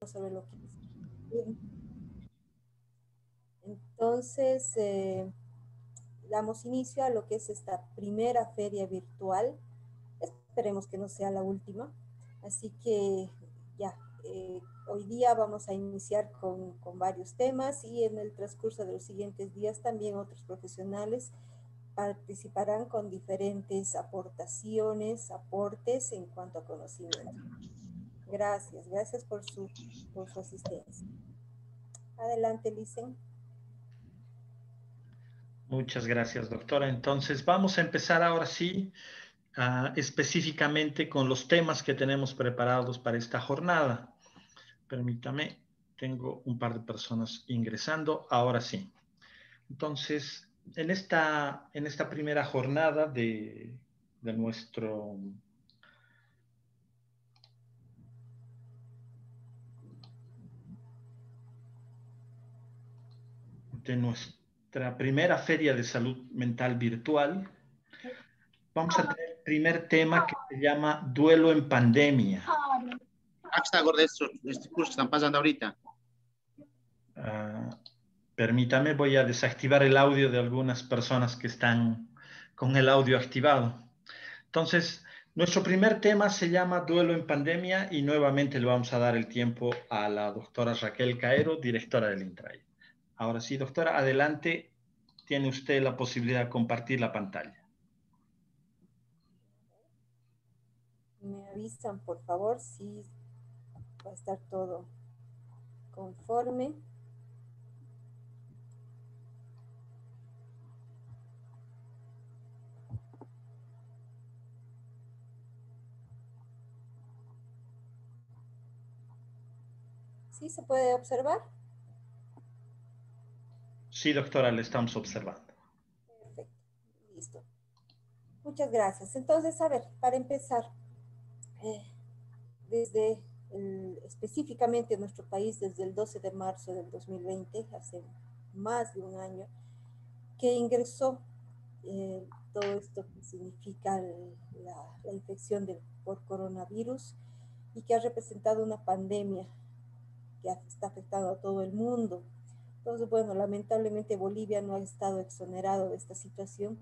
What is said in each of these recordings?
sobre lo que es. Entonces, damos inicio a lo que es esta primera feria virtual. Esperemos que no sea la última. Así que ya, hoy día vamos a iniciar con varios temas y en el transcurso de los siguientes días también otros profesionales participarán con diferentes aportaciones, aportes en cuanto a conocimiento. Gracias por su asistencia. Adelante, Licen. Muchas gracias, doctora. Entonces, vamos a empezar ahora sí, específicamente con los temas que tenemos preparados para esta jornada. Permítame, tengo un par de personas ingresando. Ahora sí. Entonces, en esta primera jornada de nuestro... de nuestra primera feria de salud mental virtual, vamos a tener el primer tema que se llama duelo en pandemia. Hasta de este curso están pasando ahorita. Permítame, voy a desactivar el audio de algunas personas que están con el audio activado. Entonces, nuestro primer tema se llama duelo en pandemia y nuevamente le vamos a dar el tiempo a la doctora Raquel Caero, directora del INTRAI. Ahora sí, doctora, adelante. Tiene usted la posibilidad de compartir la pantalla. Me avisan, por favor, si va a estar todo conforme. ¿Sí se puede observar? Sí, doctora, le estamos observando. Perfecto, listo. Muchas gracias. Entonces, a ver, para empezar, específicamente en nuestro país, desde el 12 de marzo del 2020, hace más de un año, que ingresó todo esto que significa la infección por coronavirus y que ha representado una pandemia que está afectando a todo el mundo. Entonces, bueno, lamentablemente Bolivia no ha estado exonerado de esta situación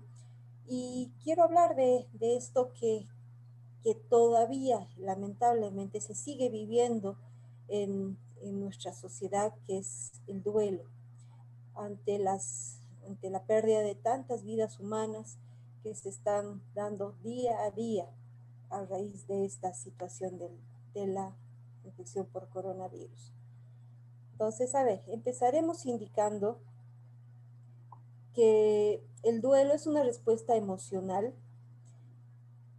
y quiero hablar de esto que todavía lamentablemente se sigue viviendo en nuestra sociedad, que es el duelo ante la pérdida de tantas vidas humanas que se están dando día a día a raíz de esta situación de la infección por coronavirus. Entonces, a ver, empezaremos indicando que el duelo es una respuesta emocional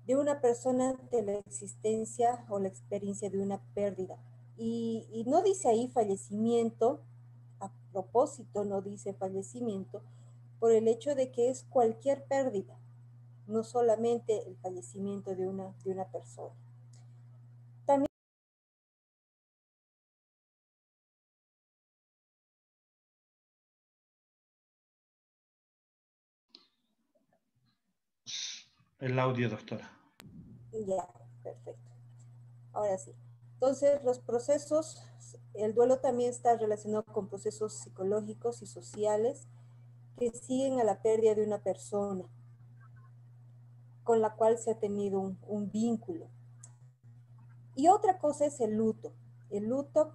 de una persona ante la existencia o la experiencia de una pérdida. Y no dice ahí fallecimiento, a propósito no dice fallecimiento, por el hecho de que es cualquier pérdida, no solamente el fallecimiento de una persona. También el audio, doctora. Ya, perfecto. Ahora sí. Entonces, los procesos, el duelo también está relacionado con procesos psicológicos y sociales que siguen a la pérdida de una persona con la cual se ha tenido un vínculo. Y otra cosa es el luto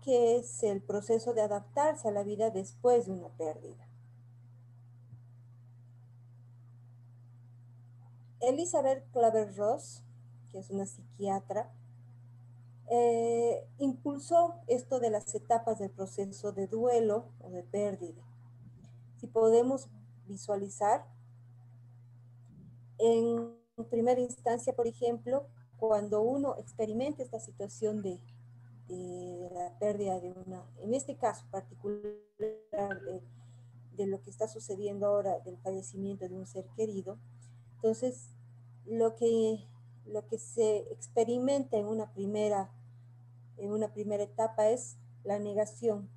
que es el proceso de adaptarse a la vida después de una pérdida. Elizabeth Kübler-Ross, que es una psiquiatra, impulsó esto de las etapas del proceso de duelo o de pérdida. Si podemos visualizar, en primera instancia, por ejemplo, cuando uno experimenta esta situación de la pérdida de en este caso particular, de lo que está sucediendo ahora, del fallecimiento de un ser querido, entonces lo que se experimenta en una primera etapa es la negación.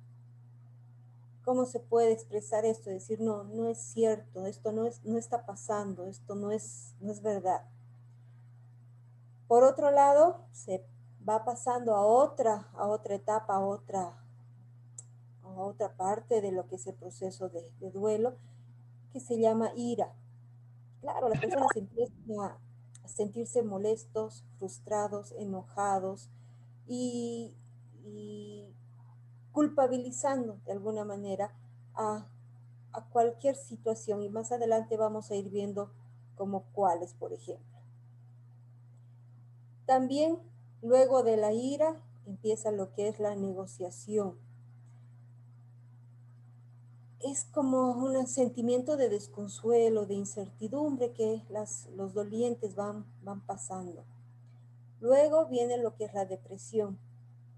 ¿Cómo se puede expresar esto? Decir, no es cierto, esto no está pasando, esto no es verdad. Por otro lado, se va pasando a otra etapa, a otra parte de lo que es el proceso de duelo, que se llama ira. Claro, las personas empiezan a sentirse molestos, frustrados, enojados y culpabilizando de alguna manera a, a cualquier situación. Y más adelante vamos a ir viendo como cuáles, por ejemplo. También, luego de la ira, empieza lo que es la negociación. Es como un sentimiento de desconsuelo, de incertidumbre que los dolientes van pasando. Luego viene lo que es la depresión,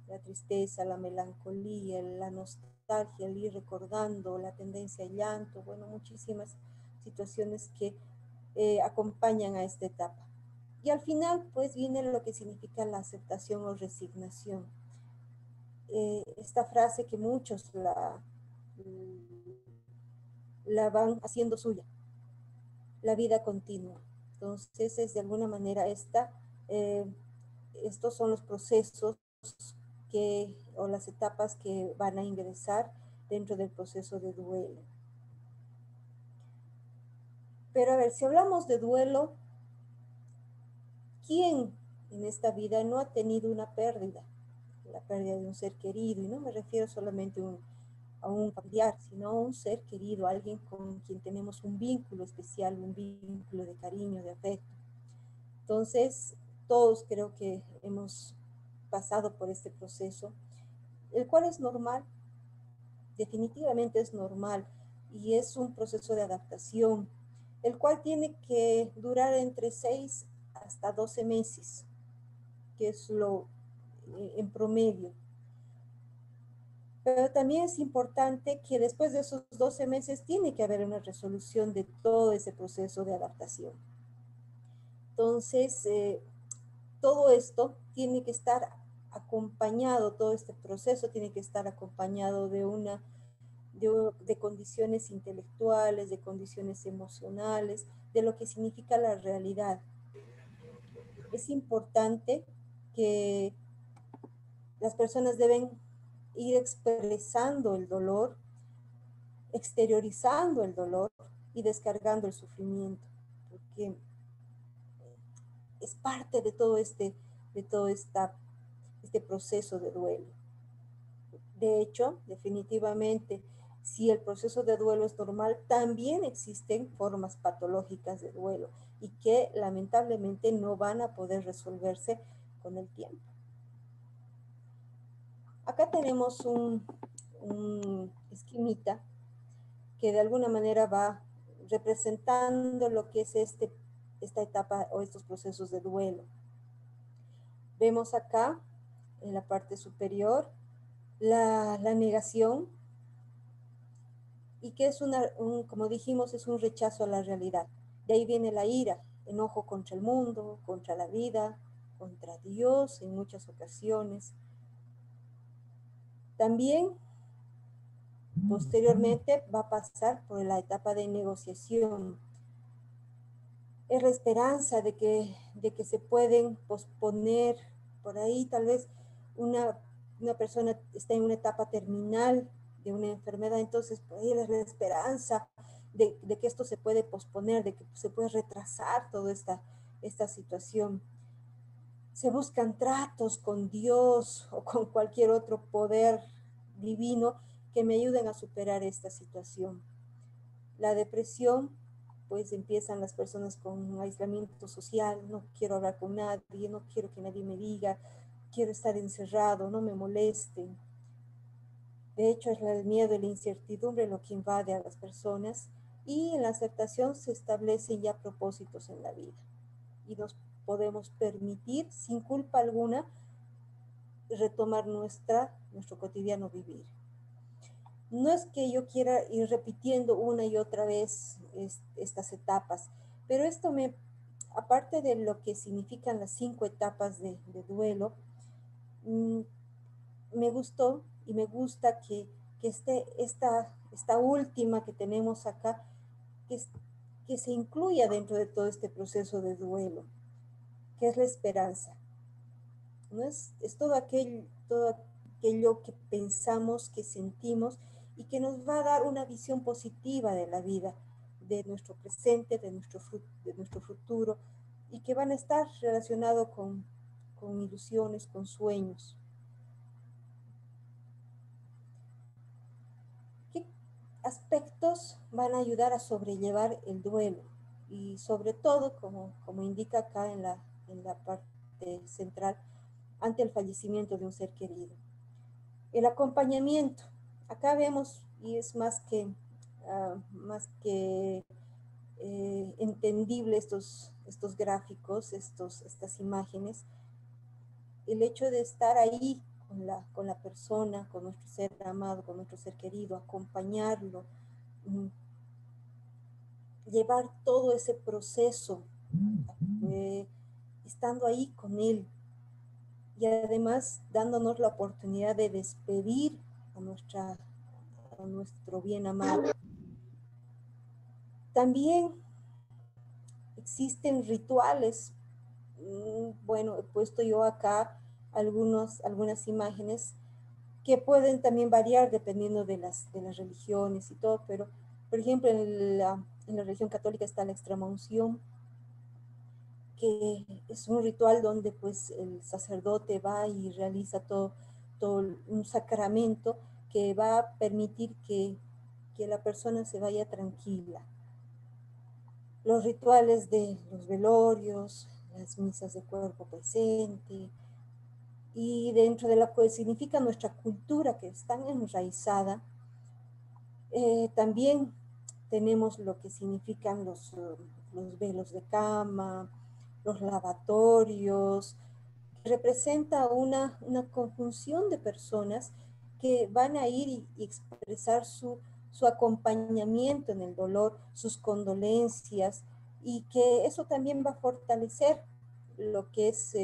la tristeza, la melancolía, la nostalgia, el ir recordando, la tendencia al llanto, bueno, muchísimas situaciones que acompañan a esta etapa. Y al final, pues, viene lo que significa la aceptación o resignación. Esta frase que muchos la van haciendo suya, la vida continua. Entonces, es de alguna manera estos son los procesos o las etapas que van a ingresar dentro del proceso de duelo. Pero a ver, si hablamos de duelo, ¿quién en esta vida no ha tenido una pérdida? La pérdida de un ser querido, y no me refiero solamente a un familiar, sino a un ser querido, alguien con quien tenemos un vínculo especial, un vínculo de cariño, de afecto. Entonces, todos creo que hemos pasado por este proceso, el cual es normal, definitivamente es normal, y es un proceso de adaptación, el cual tiene que durar entre 6 hasta 12 meses, que es lo en promedio. Pero también es importante que después de esos 12 meses tiene que haber una resolución de todo ese proceso de adaptación. Entonces, todo esto tiene que estar acompañado, todo este proceso tiene que estar acompañado de condiciones intelectuales, de condiciones emocionales, de lo que significa la realidad. Es importante que las personas deben ir expresando el dolor, exteriorizando el dolor y descargando el sufrimiento, porque es parte de todo este proceso de duelo. De hecho, definitivamente, si el proceso de duelo es normal, también existen formas patológicas de duelo y que lamentablemente no van a poder resolverse con el tiempo. Acá tenemos un esquemita que de alguna manera va representando lo que es esta etapa o estos procesos de duelo. Vemos acá, en la parte superior, la negación, y que es como dijimos, es un rechazo a la realidad. De ahí viene la ira, enojo contra el mundo, contra la vida, contra Dios en muchas ocasiones. También, posteriormente, va a pasar por la etapa de negociación. Es la esperanza de que se pueden posponer, por ahí tal vez una persona está en una etapa terminal de una enfermedad, entonces por ahí es la esperanza de que esto se puede posponer, de que se puede retrasar toda esta situación. Se buscan tratos con Dios o con cualquier otro poder divino que me ayuden a superar esta situación. La depresión, pues empiezan las personas con un aislamiento social, no quiero hablar con nadie, no quiero que nadie me diga, quiero estar encerrado, no me molesten. De hecho, es el miedo y la incertidumbre lo que invade a las personas, y en la aceptación se establecen ya propósitos en la vida y nos podemos permitir sin culpa alguna retomar nuestro cotidiano vivir. No es que yo quiera ir repitiendo una y otra vez estas etapas, pero esto aparte de lo que significan las 5 etapas de duelo, me gustó y me gusta que esta última que tenemos acá, que se incluya dentro de todo este proceso de duelo, que es la esperanza. ¿no? Es todo aquello que pensamos, que sentimos y que nos va a dar una visión positiva de la vida, de nuestro presente, de nuestro futuro, y que van a estar relacionados con ilusiones, con sueños. ¿Qué aspectos van a ayudar a sobrellevar el duelo? Y sobre todo, como indica acá en la parte central, ante el fallecimiento de un ser querido. El acompañamiento. Acá vemos, y es más que entendible estos gráficos, estas imágenes, el hecho de estar ahí con la persona, con nuestro ser amado, con nuestro ser querido, acompañarlo, llevar todo ese proceso, estando ahí con él, y además dándonos la oportunidad de despedir a nuestro bien amado. También existen rituales. Bueno, he puesto yo acá algunas imágenes que pueden también variar dependiendo de las religiones y todo, pero por ejemplo en la religión católica está la extrema unción, que es un ritual donde pues el sacerdote va y realiza todo un sacramento que va a permitir que la persona se vaya tranquila. Los rituales de los velorios, las misas de cuerpo presente, y dentro de lo que significa nuestra cultura, que es tan enraizada, también tenemos lo que significan los velos de cama, los lavatorios, que representa una conjunción de personas que van a ir y expresar su acompañamiento en el dolor, sus condolencias, y que eso también va a fortalecer lo que es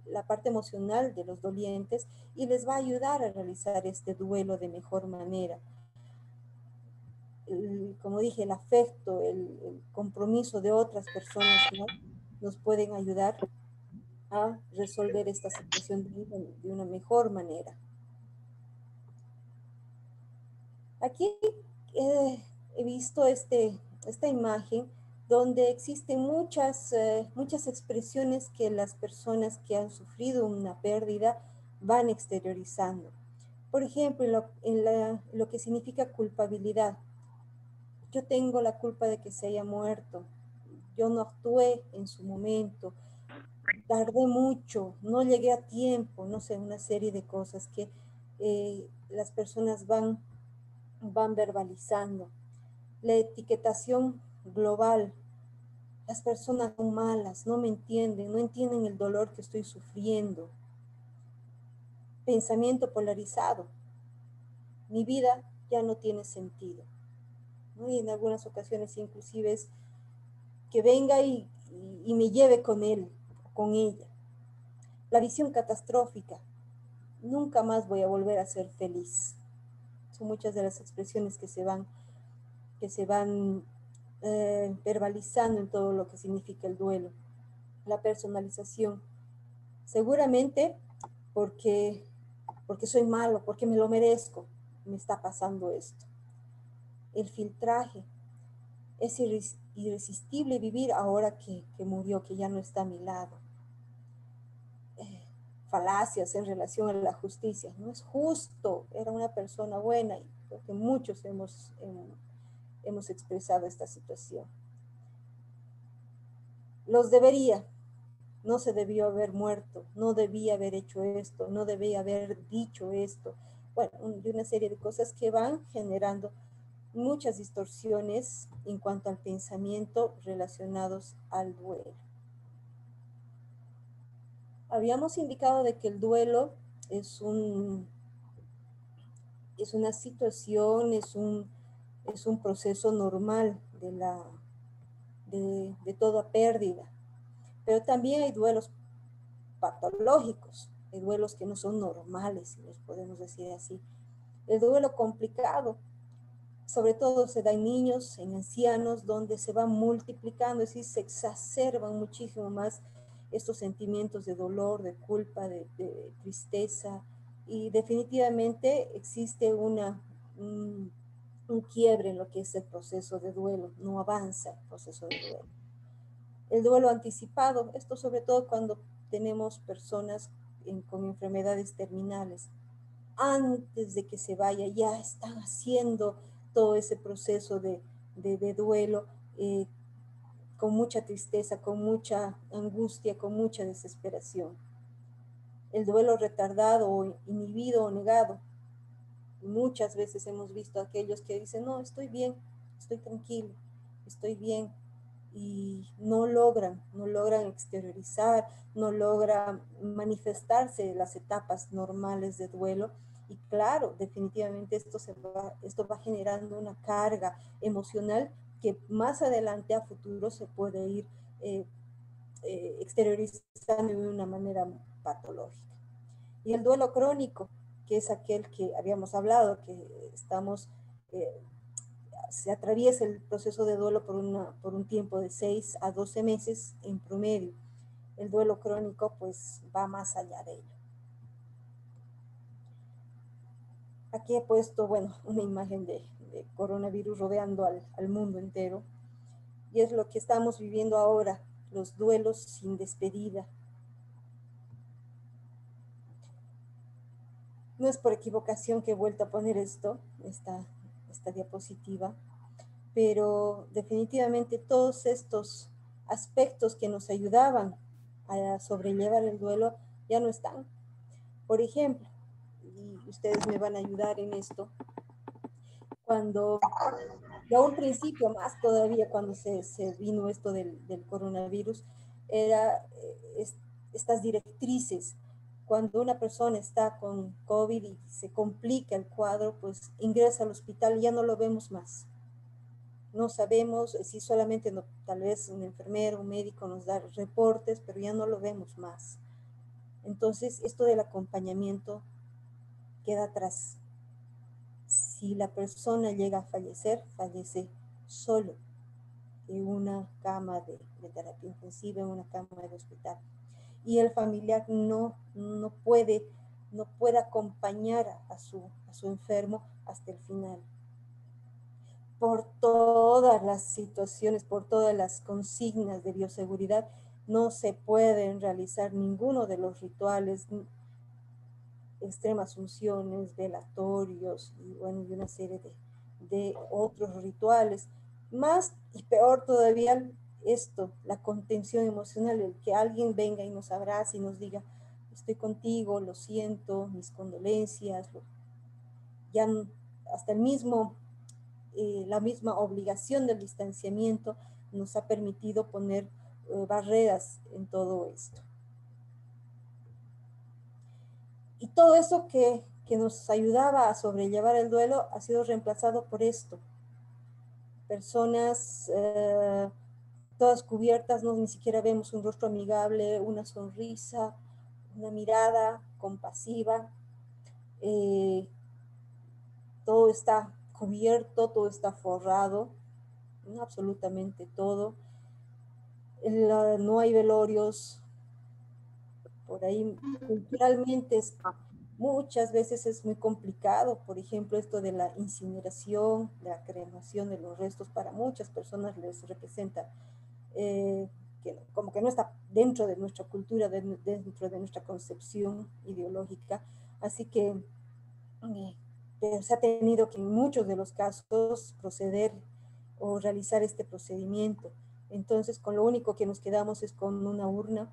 la parte emocional de los dolientes y les va a ayudar a realizar este duelo de mejor manera. Como dije, el afecto, el compromiso de otras personas, ¿no?, nos pueden ayudar a resolver esta situación de una mejor manera. Aquí he visto esta imagen donde existen muchas expresiones que las personas que han sufrido una pérdida van exteriorizando. Por ejemplo, en lo que significa culpabilidad. Yo tengo la culpa de que se haya muerto. Yo no actué en su momento. Tardé mucho, no llegué a tiempo, no sé, una serie de cosas que las personas van verbalizando. La etiquetación global. Las personas son malas, no me entienden, no entienden el dolor que estoy sufriendo. Pensamiento polarizado. Mi vida ya no tiene sentido, ¿no? Y en algunas ocasiones inclusive es que venga y me lleve con él, con ella. La visión catastrófica. Nunca más voy a volver a ser feliz. Son muchas de las expresiones que se van verbalizando en todo lo que significa el duelo. La personalización. Seguramente porque soy malo, porque me lo merezco, me está pasando esto. El filtraje. Es irresistible vivir ahora que murió, que ya no está a mi lado. Falacias en relación a la justicia. No es justo, era una persona buena, y creo que muchos hemos expresado esta situación. Los debería. No se debió haber muerto, no debía haber hecho esto, no debía haber dicho esto. Bueno, y una serie de cosas que van generando muchas distorsiones en cuanto al pensamiento relacionados al duelo. Habíamos indicado de que el duelo es una situación, es un proceso normal de toda pérdida. Pero también hay duelos patológicos, hay duelos que no son normales, si los podemos decir así. El duelo complicado, sobre todo se da en niños, en ancianos, donde se va multiplicando, es decir, se exacerban muchísimo más estos sentimientos de dolor, de culpa, de tristeza, y definitivamente existe un quiebre en lo que es el proceso de duelo, no avanza el proceso de duelo. El duelo anticipado, esto sobre todo cuando tenemos personas con enfermedades terminales. Antes de que se vaya, ya están haciendo todo ese proceso de duelo con mucha tristeza, con mucha angustia, con mucha desesperación. El duelo retardado o inhibido o negado. Muchas veces hemos visto a aquellos que dicen, no, estoy bien, estoy tranquilo, estoy bien, y no logran exteriorizar, no logran manifestarse las etapas normales de duelo. Y claro, definitivamente esto va generando una carga emocional que más adelante a futuro se puede ir exteriorizando de una manera patológica. Y el duelo crónico, que es aquel que habíamos hablado, que se atraviesa el proceso de duelo por un tiempo de 6 a 12 meses en promedio. El duelo crónico pues va más allá de ello. Aquí he puesto, bueno, una imagen de coronavirus rodeando al mundo entero, y es lo que estamos viviendo ahora, los duelos sin despedida. No es por equivocación que he vuelto a poner esta diapositiva, pero definitivamente todos estos aspectos que nos ayudaban a sobrellevar el duelo ya no están. Por ejemplo, y ustedes me van a ayudar en esto, cuando, y a un principio más todavía cuando se vino esto del coronavirus, era estas directrices. Cuando una persona está con COVID y se complica el cuadro, pues ingresa al hospital y ya no lo vemos más. No sabemos si solamente tal vez un enfermero, un médico nos da reportes, pero ya no lo vemos más. Entonces, esto del acompañamiento queda atrás. Si la persona llega a fallecer, fallece solo en una cama de terapia intensiva, en una cama de hospital. Y el familiar no puede acompañar a su enfermo hasta el final. Por todas las situaciones, por todas las consignas de bioseguridad, no se pueden realizar ninguno de los rituales, extremas unciones, velatorios y bueno, y una serie de otros rituales. Más y peor todavía esto, la contención emocional, el que alguien venga y nos abrace y nos diga, estoy contigo, lo siento, mis condolencias, ya hasta la misma obligación del distanciamiento nos ha permitido poner barreras en todo esto. Y todo eso que nos ayudaba a sobrellevar el duelo ha sido reemplazado por esto. Personas todas cubiertas, ni siquiera vemos un rostro amigable, una sonrisa, una mirada compasiva. Todo está cubierto, todo está forrado, ¿no? Absolutamente todo. No hay velorios. Por ahí culturalmente muchas veces es muy complicado. Por ejemplo, esto de la incineración, de la cremación de los restos, para muchas personas les representa como que no está dentro de nuestra cultura, dentro de nuestra concepción ideológica. Así que se ha tenido que en muchos de los casos proceder o realizar este procedimiento. Entonces, con lo único que nos quedamos es con una urna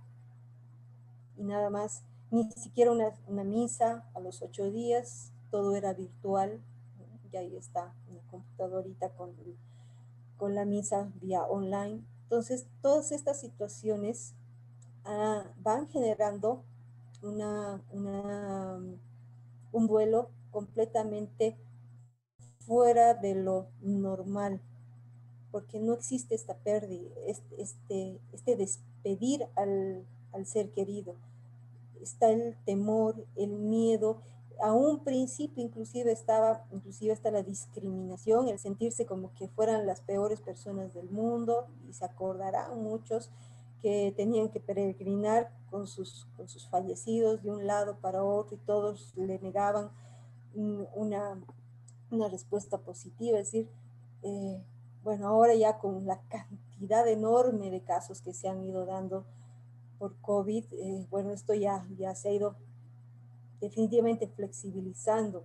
y nada más. Ni siquiera una misa a los 8 días, todo era virtual. Y ahí está una computadorita con la misa vía online. Entonces, todas estas situaciones van generando un duelo completamente fuera de lo normal, porque no existe esta pérdida, este despedir al ser querido. Está el temor, el miedo. A un principio inclusive está la discriminación, el sentirse como que fueran las peores personas del mundo, y se acordarán muchos que tenían que peregrinar con sus fallecidos de un lado para otro y todos le negaban una respuesta positiva. Es decir, bueno, ahora ya con la cantidad enorme de casos que se han ido dando por COVID, bueno, esto ya se ha ido definitivamente flexibilizando,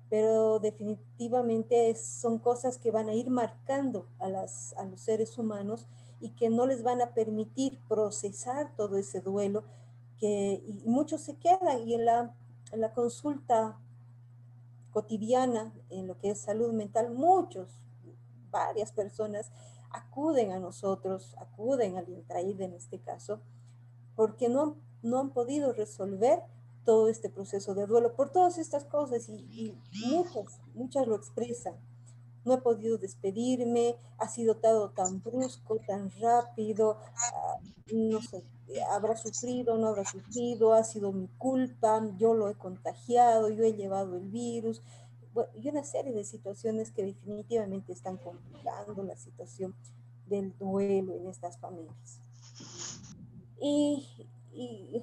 pero definitivamente son cosas que van a ir marcando a los seres humanos y que no les van a permitir procesar todo ese duelo, y muchos se quedan, y en la consulta cotidiana, en lo que es salud mental, varias personas acuden a nosotros, acuden al Intraid en este caso, porque no han podido resolver todo este proceso de duelo por todas estas cosas, y muchas lo expresan. No he podido despedirme, ha sido todo tan brusco, tan rápido, no sé, habrá sufrido, no habrá sufrido, ha sido mi culpa, yo lo he contagiado, yo he llevado el virus, bueno, y una serie de situaciones que definitivamente están complicando la situación del duelo en estas familias. Y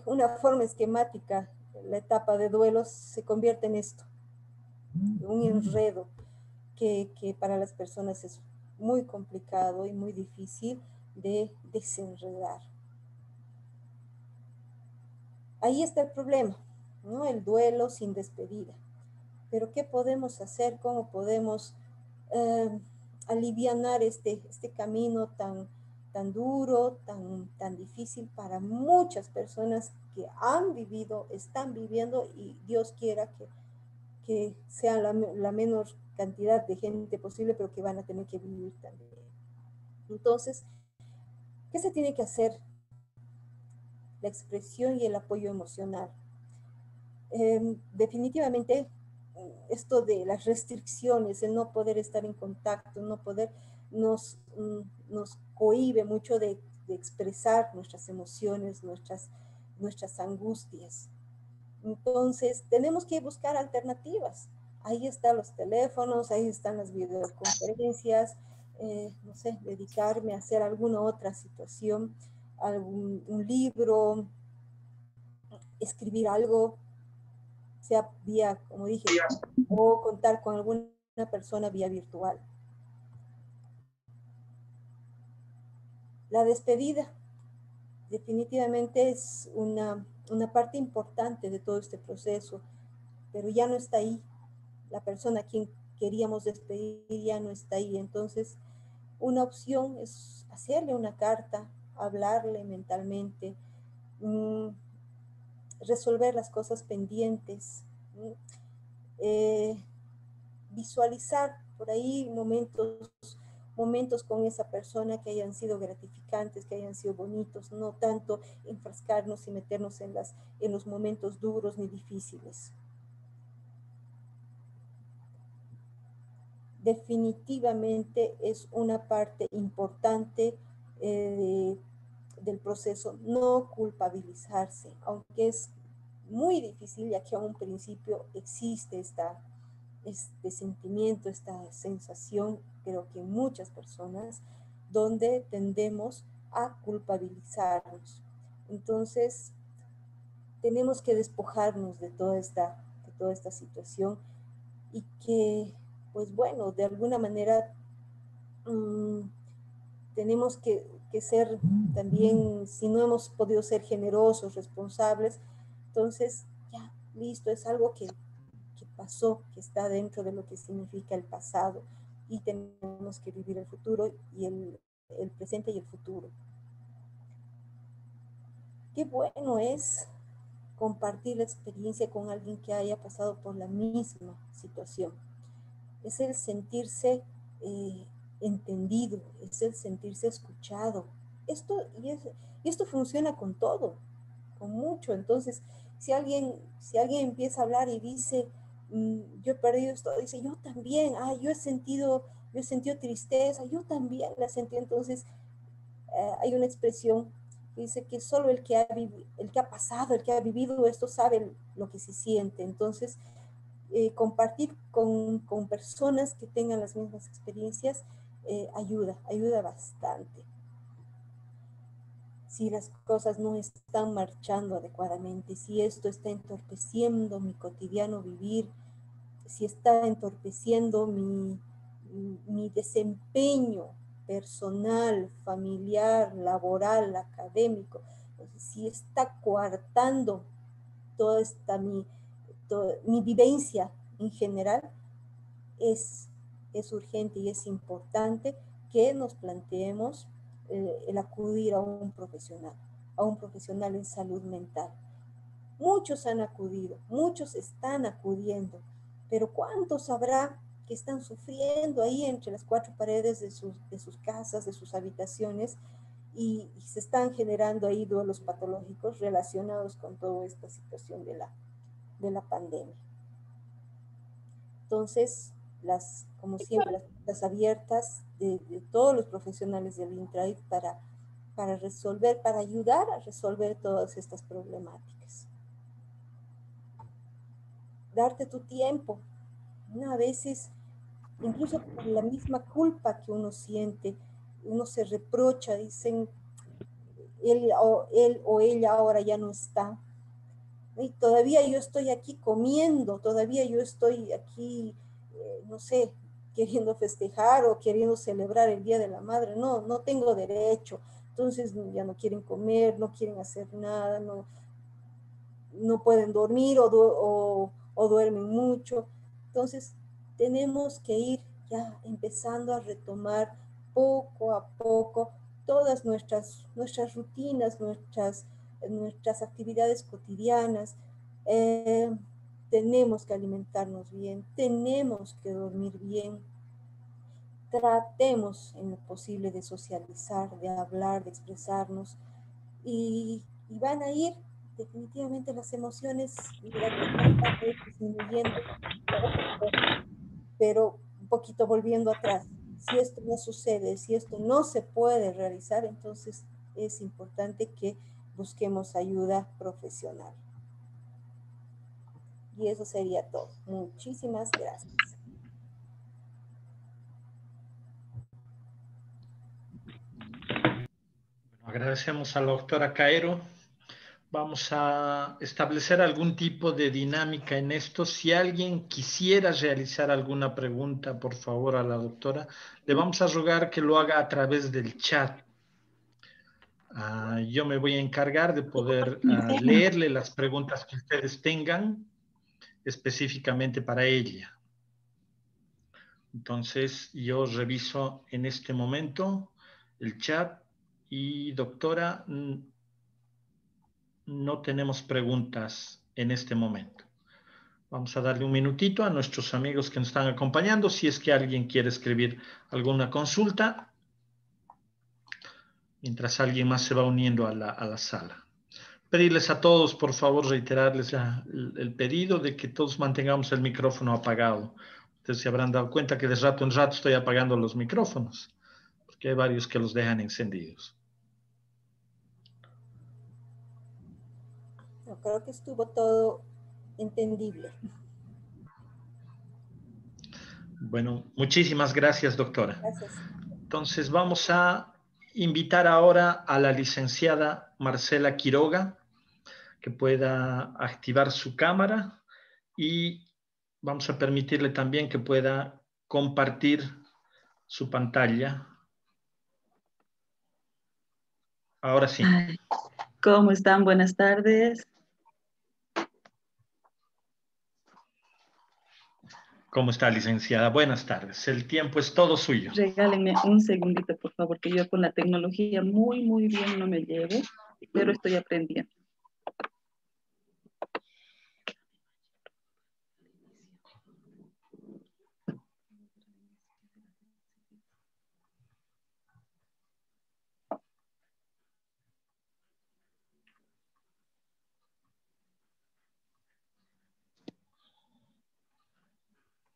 una forma esquemática, la etapa de duelo se convierte en esto, un enredo que para las personas es muy complicado y muy difícil de desenredar. Ahí está el problema, ¿no? El duelo sin despedida. Pero ¿qué podemos hacer? ¿Cómo podemos alivianar este camino tan duro, tan difícil para muchas personas que han vivido, están viviendo, y Dios quiera que sea la menor cantidad de gente posible, pero que van a tener que vivir también? Entonces, ¿qué se tiene que hacer? La expresión y el apoyo emocional. Definitivamente, esto de las restricciones, el no poder estar en contacto, no poder, nos cohíbe mucho de expresar nuestras emociones, nuestras angustias. Entonces, tenemos que buscar alternativas. Ahí están los teléfonos, ahí están las videoconferencias, no sé, dedicarme a hacer alguna otra situación, un libro, escribir algo, sea vía, como dije, o contar con alguna persona vía virtual. La despedida definitivamente es una parte importante de todo este proceso, pero ya no está ahí. La persona a quien queríamos despedir ya no está ahí. Entonces, una opción es hacerle una carta, hablarle mentalmente, resolver las cosas pendientes, visualizar por ahí momentos con esa persona que hayan sido gratificantes, que hayan sido bonitos, no tanto enfrascarnos y meternos en los momentos duros ni difíciles. Definitivamente es una parte importante del proceso, no culpabilizarse, aunque es muy difícil, ya que a un principio existe este sentimiento, esta sensación, creo que en muchas personas, donde tendemos a culpabilizarnos. Entonces, tenemos que despojarnos de toda esta situación, y que, pues bueno, de alguna manera tenemos que ser también, si no hemos podido ser generosos, responsables, entonces ya, listo, es algo que pasó, que está dentro de lo que significa el pasado, y tenemos que vivir el futuro, y el presente y el futuro. Qué bueno es compartir la experiencia con alguien que haya pasado por la misma situación. Es el sentirse entendido, es el sentirse escuchado. Esto funciona con todo, con mucho. Entonces, si alguien empieza a hablar y dice, yo he perdido esto, dice, yo también, yo he sentido tristeza, yo también la sentí. Entonces, hay una expresión que dice que solo el que ha pasado, el que ha vivido esto, sabe lo que se siente. Entonces, compartir con personas que tengan las mismas experiencias ayuda bastante. si las cosas no están marchando adecuadamente, si esto está entorpeciendo mi cotidiano vivir, si está entorpeciendo mi desempeño personal, familiar, laboral, académico, si está coartando toda mi vivencia en general, es urgente y es importante que nos planteemos el acudir a un profesional en salud mental. Muchos han acudido, muchos están acudiendo, pero ¿cuántos habrá que están sufriendo ahí entre las cuatro paredes de sus casas, de sus habitaciones, y se están generando ahí duelos patológicos relacionados con toda esta situación de la pandemia? Entonces, como siempre, las abiertas de todos los profesionales del INTRAID para resolver, para ayudar a resolver todas estas problemáticas. Darte tu tiempo, ¿no? A veces, incluso por la misma culpa que uno siente, uno se reprocha, dicen, él o ella ahora ya no está. Y todavía yo estoy aquí comiendo, todavía yo estoy aquí, no sé, queriendo festejar o queriendo celebrar el Día de la Madre. No, no tengo derecho. Entonces ya no quieren comer, no quieren hacer nada, no pueden dormir o duermen mucho. Entonces tenemos que ir ya empezando a retomar poco a poco todas nuestras rutinas, nuestras actividades cotidianas. Tenemos que alimentarnos bien, tenemos que dormir bien. Tratemos en lo posible de socializar, de hablar, de expresarnos, y van a ir definitivamente las emociones disminuyendo, pero un poquito volviendo atrás. Si esto no sucede, si esto no se puede realizar, entonces es importante que busquemos ayuda profesional. Y eso sería todo. Muchísimas gracias. Agradecemos a la doctora Caero. Vamos a establecer algún tipo de dinámica en esto. Si alguien quisiera realizar alguna pregunta, por favor, a la doctora, le vamos a rogar que lo haga a través del chat. Yo me voy a encargar de poder leerle las preguntas que ustedes tengan específicamente para ella. Entonces, yo reviso en este momento el chat y, doctora, no tenemos preguntas en este momento. Vamos a darle un minutito a nuestros amigos que nos están acompañando, si es que alguien quiere escribir alguna consulta, mientras alguien más se va uniendo a la sala. Pedirles a todos, por favor, reiterarles el pedido de que todos mantengamos el micrófono apagado. Ustedes se habrán dado cuenta que de rato en rato estoy apagando los micrófonos, porque hay varios que los dejan encendidos. Yo creo que estuvo todo entendible. Bueno, muchísimas gracias, doctora. Gracias. Entonces vamos a invitar ahora a la licenciada Marcela Quiroga, que pueda activar su cámara, y vamos a permitirle también que pueda compartir su pantalla. Ahora sí. ¿Cómo están? Buenas tardes. ¿Cómo está, licenciada? Buenas tardes. El tiempo es todo suyo. Regálenme un segundito, por favor, que yo con la tecnología muy bien no me llevo, pero estoy aprendiendo.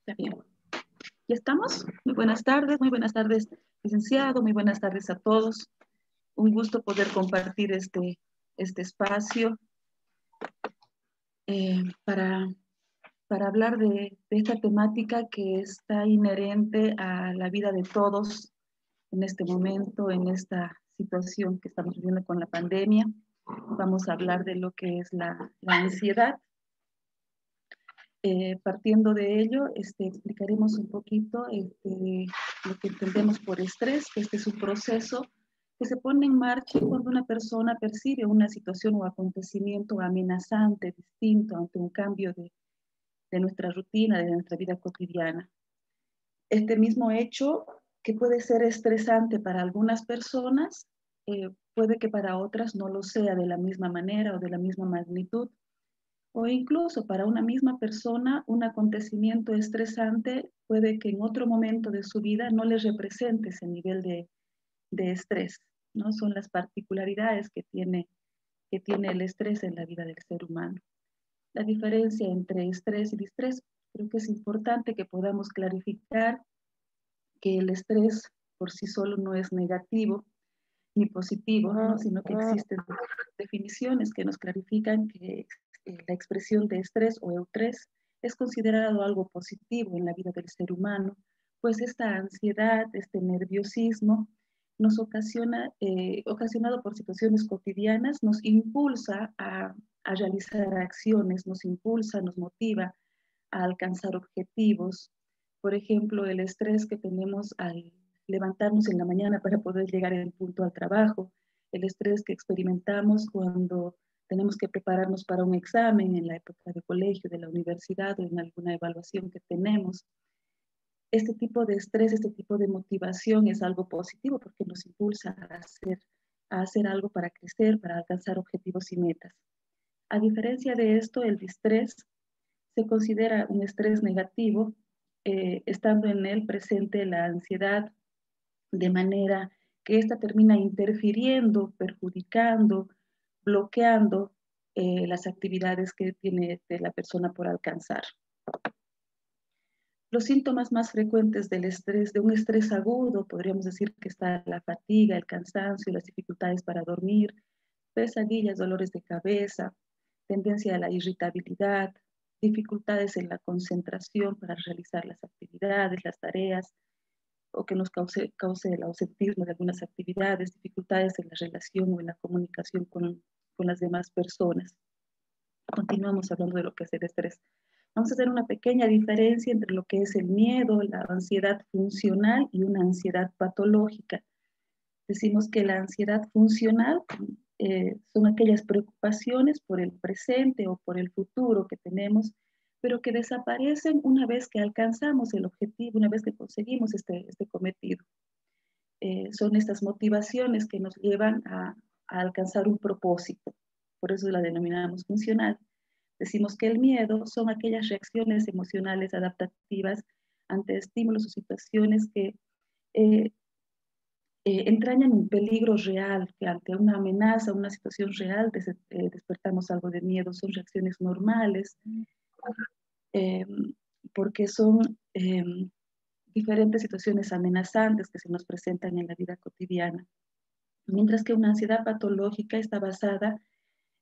Está bien. ¿Ya estamos? Muy buenas tardes, licenciado, muy buenas tardes a todos. Un gusto poder compartir este espacio para hablar de esta temática que está inherente a la vida de todos en este momento, en esta situación que estamos viviendo con la pandemia. Vamos a hablar de lo que es la ansiedad. Partiendo de ello, explicaremos un poquito lo que entendemos por estrés, que este es un proceso que se pone en marcha cuando una persona percibe una situación o acontecimiento amenazante, distinto, ante un cambio de nuestra rutina, de nuestra vida cotidiana. Este mismo hecho, que puede ser estresante para algunas personas, puede que para otras no lo sea de la misma manera o de la misma magnitud. O incluso para una misma persona, un acontecimiento estresante puede que en otro momento de su vida no le represente ese nivel de estrés, ¿no? Son las particularidades que tiene el estrés en la vida del ser humano. La diferencia entre estrés y distrés, creo que es importante que podamos clarificar que el estrés por sí solo no es negativo ni positivo, ¿no? Sino que existen definiciones que nos clarifican que la expresión de estrés o eustrés es considerado algo positivo en la vida del ser humano, pues esta ansiedad, este nerviosismo, nos ocasiona, ocasionado por situaciones cotidianas, nos impulsa a realizar acciones, nos impulsa, nos motiva a alcanzar objetivos. Por ejemplo, el estrés que tenemos al levantarnos en la mañana para poder llegar en punto al trabajo, el estrés que experimentamos cuando tenemos que prepararnos para un examen en la época de colegio, de la universidad o en alguna evaluación que tenemos. Este tipo de estrés, este tipo de motivación es algo positivo porque nos impulsa a hacer algo para crecer, para alcanzar objetivos y metas. A diferencia de esto, el distrés se considera un estrés negativo, estando en él presente la ansiedad, de manera que ésta termina interfiriendo, perjudicando, bloqueando las actividades que tiene la persona por alcanzar. Los síntomas más frecuentes del estrés, de un estrés agudo, podríamos decir que está la fatiga, el cansancio, las dificultades para dormir, pesadillas, dolores de cabeza, tendencia a la irritabilidad, dificultades en la concentración para realizar las actividades, las tareas, o que nos cause el ausentismo de algunas actividades, dificultades en la relación o en la comunicación con las demás personas. Continuamos hablando de lo que es el estrés. Vamos a hacer una pequeña diferencia entre lo que es el miedo, la ansiedad funcional y una ansiedad patológica. Decimos que la ansiedad funcional son aquellas preocupaciones por el presente o por el futuro que tenemos, pero que desaparecen una vez que alcanzamos el objetivo, una vez que conseguimos este cometido. Son estas motivaciones que nos llevan a alcanzar un propósito, por eso la denominamos funcional. Decimos que el miedo son aquellas reacciones emocionales adaptativas ante estímulos o situaciones que entrañan un peligro real, que ante una amenaza, una situación real, despertamos algo de miedo. Son reacciones normales, porque son diferentes situaciones amenazantes que se nos presentan en la vida cotidiana. Mientras que una ansiedad patológica está basada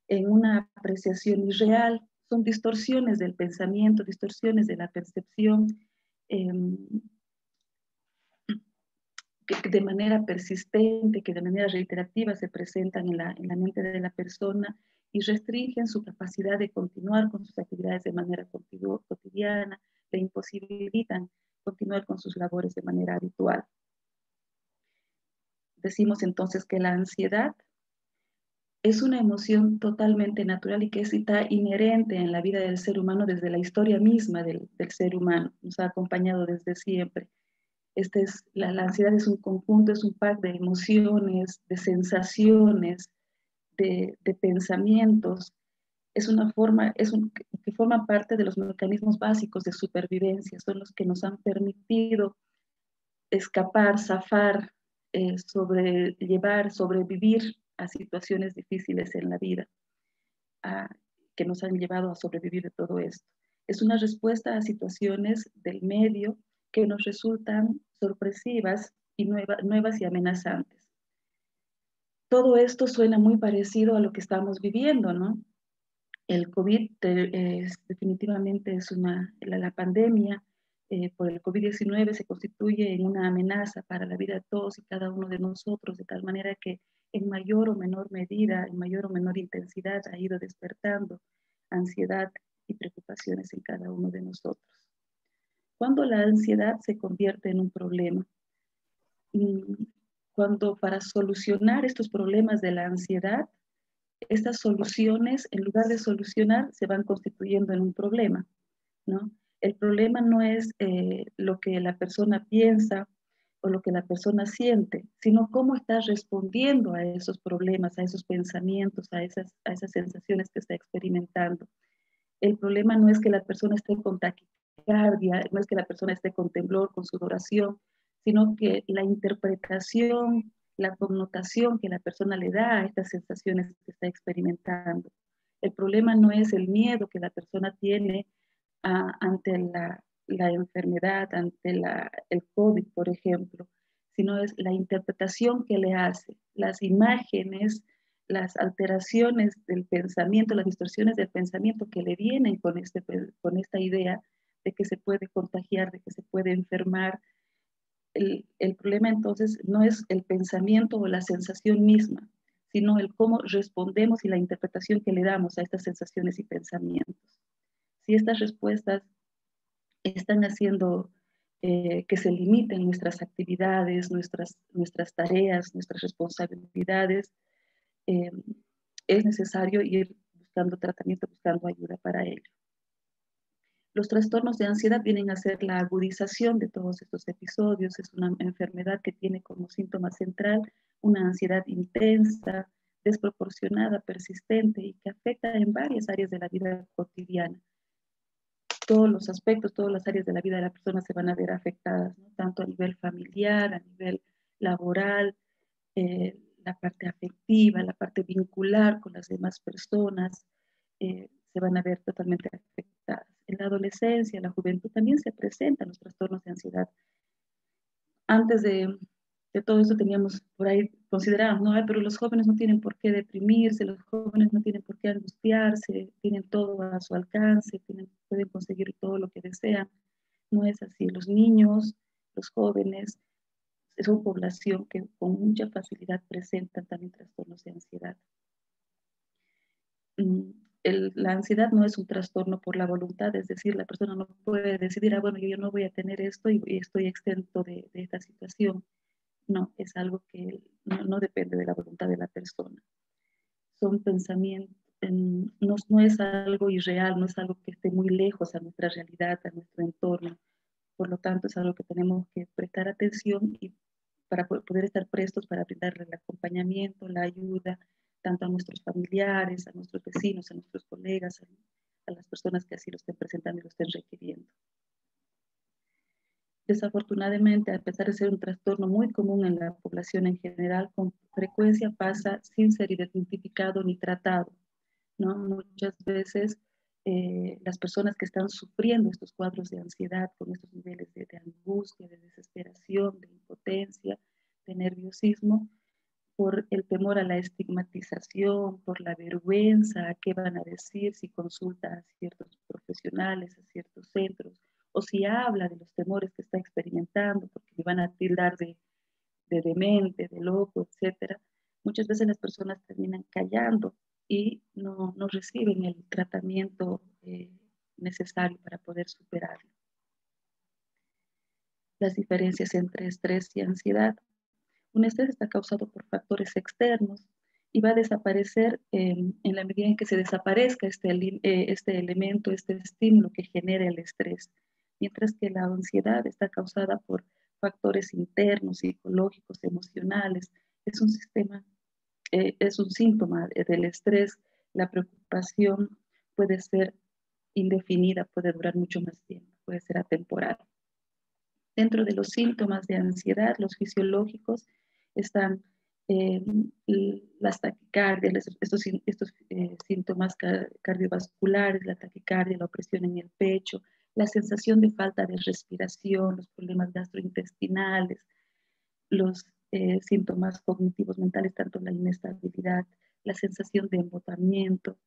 en una apreciación irreal, son distorsiones del pensamiento, distorsiones de la percepción, que de manera persistente, que de manera reiterativa se presentan en la mente de la persona y restringen su capacidad de continuar con sus actividades de manera cotidiana, le imposibilitan continuar con sus labores de manera habitual. Decimos entonces que la ansiedad es una emoción totalmente natural y que está inherente en la vida del ser humano desde la historia misma del ser humano, nos ha acompañado desde siempre. La ansiedad es un conjunto, es un pack de emociones, de sensaciones, de pensamientos. Es una forma, que forman parte de los mecanismos básicos de supervivencia, son los que nos han permitido escapar, zafar, sobrevivir a situaciones difíciles en la vida, que nos han llevado a sobrevivir de todo esto. Es una respuesta a situaciones del medio que nos resultan sorpresivas y nuevas y amenazantes. Todo esto suena muy parecido a lo que estamos viviendo, ¿no? El COVID definitivamente es la pandemia por el COVID-19 se constituye en una amenaza para la vida de todos y cada uno de nosotros, de tal manera que en mayor o menor medida, en mayor o menor intensidad ha ido despertando ansiedad y preocupaciones en cada uno de nosotros. Cuando la ansiedad se convierte en un problema, cuando para solucionar estos problemas de la ansiedad, estas soluciones, en lugar de solucionar, se van constituyendo en un problema, ¿no? El problema no es lo que la persona piensa o lo que la persona siente, sino cómo está respondiendo a esos problemas, a esos pensamientos, a esas sensaciones que está experimentando. El problema no es que la persona esté con taquicardia, no es que la persona esté con temblor, con sudoración, sino que la interpretación, la connotación que la persona le da a estas sensaciones que está experimentando. El problema no es el miedo que la persona tiene ante la enfermedad, ante el COVID, por ejemplo, sino es la interpretación que le hace, las imágenes, las alteraciones del pensamiento, las distorsiones del pensamiento que le vienen con esta idea de que se puede contagiar, de que se puede enfermar. El problema entonces no es el pensamiento o la sensación misma, sino el cómo respondemos y la interpretación que le damos a estas sensaciones y pensamientos. Si estas respuestas están haciendo que se limiten nuestras actividades, nuestras tareas, nuestras responsabilidades, es necesario ir buscando tratamiento, buscando ayuda para ello. Los trastornos de ansiedad vienen a ser la agudización de todos estos episodios. Es una enfermedad que tiene como síntoma central una ansiedad intensa, desproporcionada, persistente y que afecta en varias áreas de la vida cotidiana. Todos los aspectos, todas las áreas de la vida de la persona se van a ver afectadas, ¿no? Tanto a nivel familiar, a nivel laboral, la parte afectiva, la parte vincular con las demás personas, se van a ver totalmente afectadas. En la adolescencia, en la juventud también se presentan los trastornos de ansiedad. Antes de todo esto teníamos por ahí, considerábamos, no, pero los jóvenes no tienen por qué deprimirse, los jóvenes no tienen por qué angustiarse, tienen todo a su alcance, pueden conseguir todo lo que desean. No es así. Los niños, los jóvenes, es una población que con mucha facilidad presentan también trastornos de ansiedad. La ansiedad no es un trastorno por la voluntad, es decir, la persona no puede decidir, bueno, yo no voy a tener esto y estoy exento de esta situación. No, es algo que no depende de la voluntad de la persona. Son pensamientos, no es algo irreal, no es algo que esté muy lejos a nuestra realidad, a nuestro entorno. Por lo tanto, es algo que tenemos que prestar atención y para poder estar prestos para brindarle el acompañamiento, la ayuda, tanto a nuestros familiares, a nuestros vecinos, a nuestros colegas, a las personas que así lo estén presentando y lo estén requiriendo. Desafortunadamente, a pesar de ser un trastorno muy común en la población en general, con frecuencia pasa sin ser identificado ni tratado, ¿no? Muchas veces las personas que están sufriendo estos cuadros de ansiedad, con estos niveles de angustia, de desesperación, de impotencia, de nerviosismo, por el temor a la estigmatización, por la vergüenza, a qué van a decir si consulta a ciertos profesionales, a ciertos centros, o si habla de los temores que está experimentando, porque le van a tildar de demente, de loco, etc. Muchas veces las personas terminan callando y no reciben el tratamiento necesario para poder superarlo. Las diferencias entre estrés y ansiedad. Un estrés está causado por factores externos y va a desaparecer en la medida en que se desaparezca este elemento, este estímulo que genera el estrés. Mientras que la ansiedad está causada por factores internos, psicológicos, emocionales. Es un síntoma del estrés. La preocupación puede ser indefinida, puede durar mucho más tiempo, puede ser atemporal. Dentro de los síntomas de ansiedad, los fisiológicos, están las taquicardias, estos síntomas cardiovasculares, la taquicardia, la opresión en el pecho, la sensación de falta de respiración, los problemas gastrointestinales, los síntomas cognitivos mentales, tanto la inestabilidad, la sensación de embotamiento,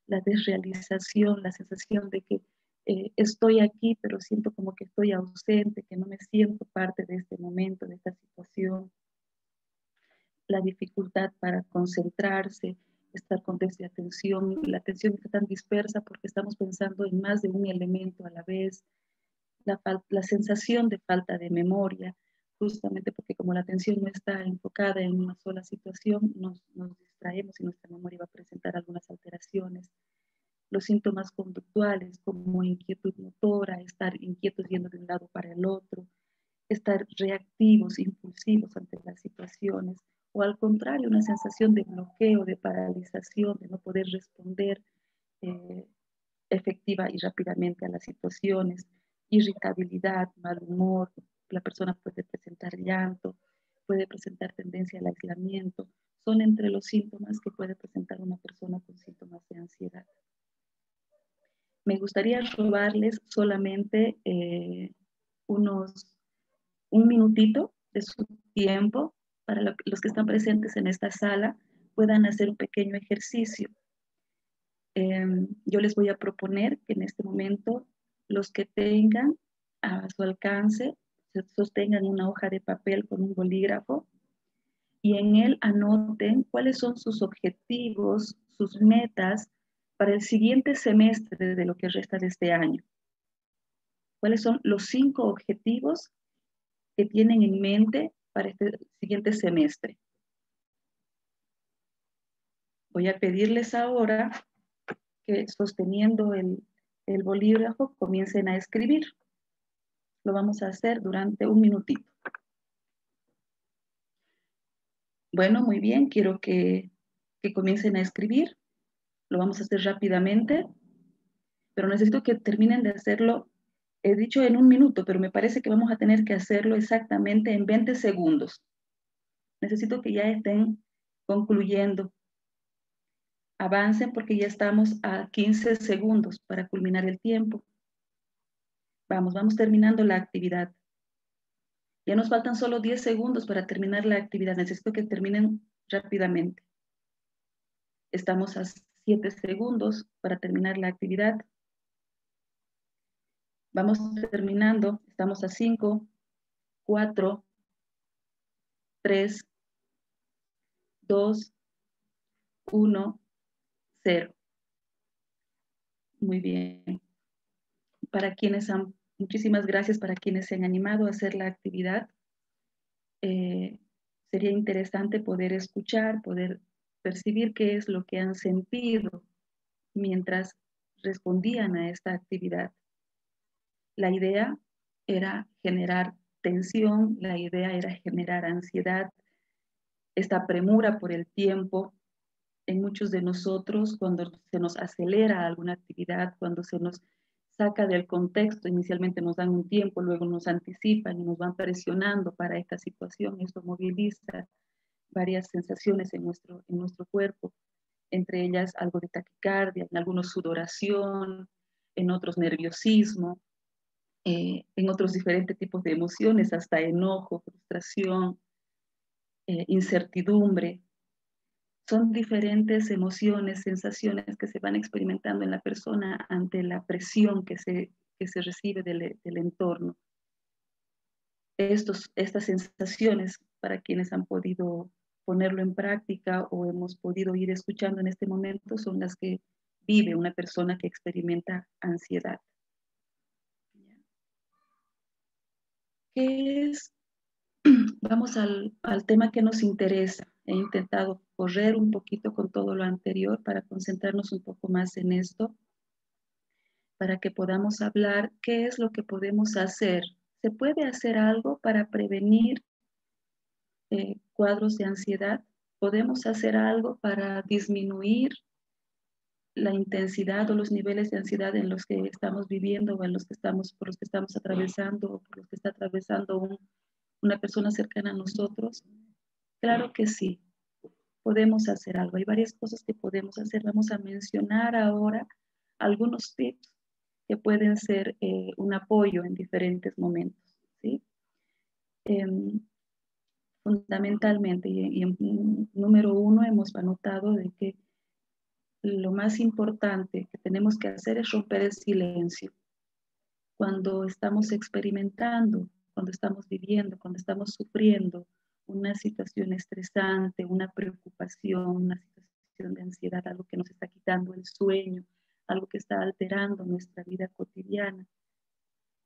la desrealización, la sensación de que estoy aquí, pero siento como que estoy ausente, que no me siento parte de este momento, de esta situación. La dificultad para concentrarse, estar con déficit de atención, la atención está tan dispersa porque estamos pensando en más de un elemento a la vez, la sensación de falta de memoria, justamente porque como la atención no está enfocada en una sola situación, nos distraemos y nuestra memoria va a presentar algunas alteraciones. Los síntomas conductuales como inquietud motora, estar inquietos yendo de un lado para el otro, estar reactivos, impulsivos ante las situaciones, o al contrario, una sensación de bloqueo, de paralización, de no poder responder efectiva y rápidamente a las situaciones, irritabilidad, mal humor, la persona puede presentar llanto, puede presentar tendencia al aislamiento, son entre los síntomas que puede presentar una persona con síntomas de ansiedad. Me gustaría robarles solamente un minutito de su tiempo para los que están presentes en esta sala puedan hacer un pequeño ejercicio. Yo les voy a proponer que en este momento los que tengan a su alcance sostengan una hoja de papel con un bolígrafo y en él anoten cuáles son sus objetivos, sus metas para el siguiente semestre de lo que resta de este año. ¿Cuáles son los 5 objetivos que tienen en mente para este siguiente semestre? Voy a pedirles ahora que sosteniendo el bolígrafo comiencen a escribir. Lo vamos a hacer durante un minutito. Bueno, muy bien, quiero que comiencen a escribir. Lo vamos a hacer rápidamente, pero necesito que terminen de hacerlo. He dicho en un minuto, pero me parece que vamos a tener que hacerlo exactamente en 20 segundos. Necesito que ya estén concluyendo. Avancen porque ya estamos a 15 segundos para culminar el tiempo. Vamos terminando la actividad. Ya nos faltan solo 10 segundos para terminar la actividad. Necesito que terminen rápidamente. Estamos a 7 segundos para terminar la actividad. Vamos terminando. Estamos a 5, 4, 3, 2, 1, 0. Muy bien. Muchísimas gracias para quienes se han animado a hacer la actividad. Sería interesante poder escuchar, poder percibir qué es lo que han sentido mientras respondían a esta actividad. La idea era generar tensión, la idea era generar ansiedad, esta premura por el tiempo. En muchos de nosotros, cuando se nos acelera alguna actividad, cuando se nos saca del contexto, inicialmente nos dan un tiempo, luego nos anticipan y nos van presionando para esta situación. Esto moviliza varias sensaciones en nuestro cuerpo, entre ellas algo de taquicardia, en algunos sudoración, en otros nerviosismo, en otros diferentes tipos de emociones, hasta enojo, frustración, incertidumbre. Son diferentes emociones, sensaciones que se van experimentando en la persona ante la presión que se recibe del entorno. Estas sensaciones, para quienes han podido ponerlo en práctica o hemos podido ir escuchando en este momento, son las que vive una persona que experimenta ansiedad. ¿Qué es? Vamos al tema que nos interesa. He intentado correr un poquito con todo lo anterior para concentrarnos un poco más en esto, para que podamos hablar qué es lo que podemos hacer. ¿Se puede hacer algo para prevenir cuadros de ansiedad? ¿Podemos hacer algo para disminuir la intensidad o los niveles de ansiedad en los que estamos viviendo o por los que estamos atravesando o por los que está atravesando una persona cercana a nosotros? Claro que sí, podemos hacer algo. Hay varias cosas que podemos hacer. Vamos a mencionar ahora algunos tips que pueden ser un apoyo en diferentes momentos, ¿sí? Fundamentalmente, y en número 1 hemos anotado de que lo más importante que tenemos que hacer es romper el silencio. cuando estamos experimentando, cuando estamos viviendo, cuando estamos sufriendo una situación estresante, una preocupación, una situación de ansiedad, algo que nos está quitando el sueño, algo que está alterando nuestra vida cotidiana.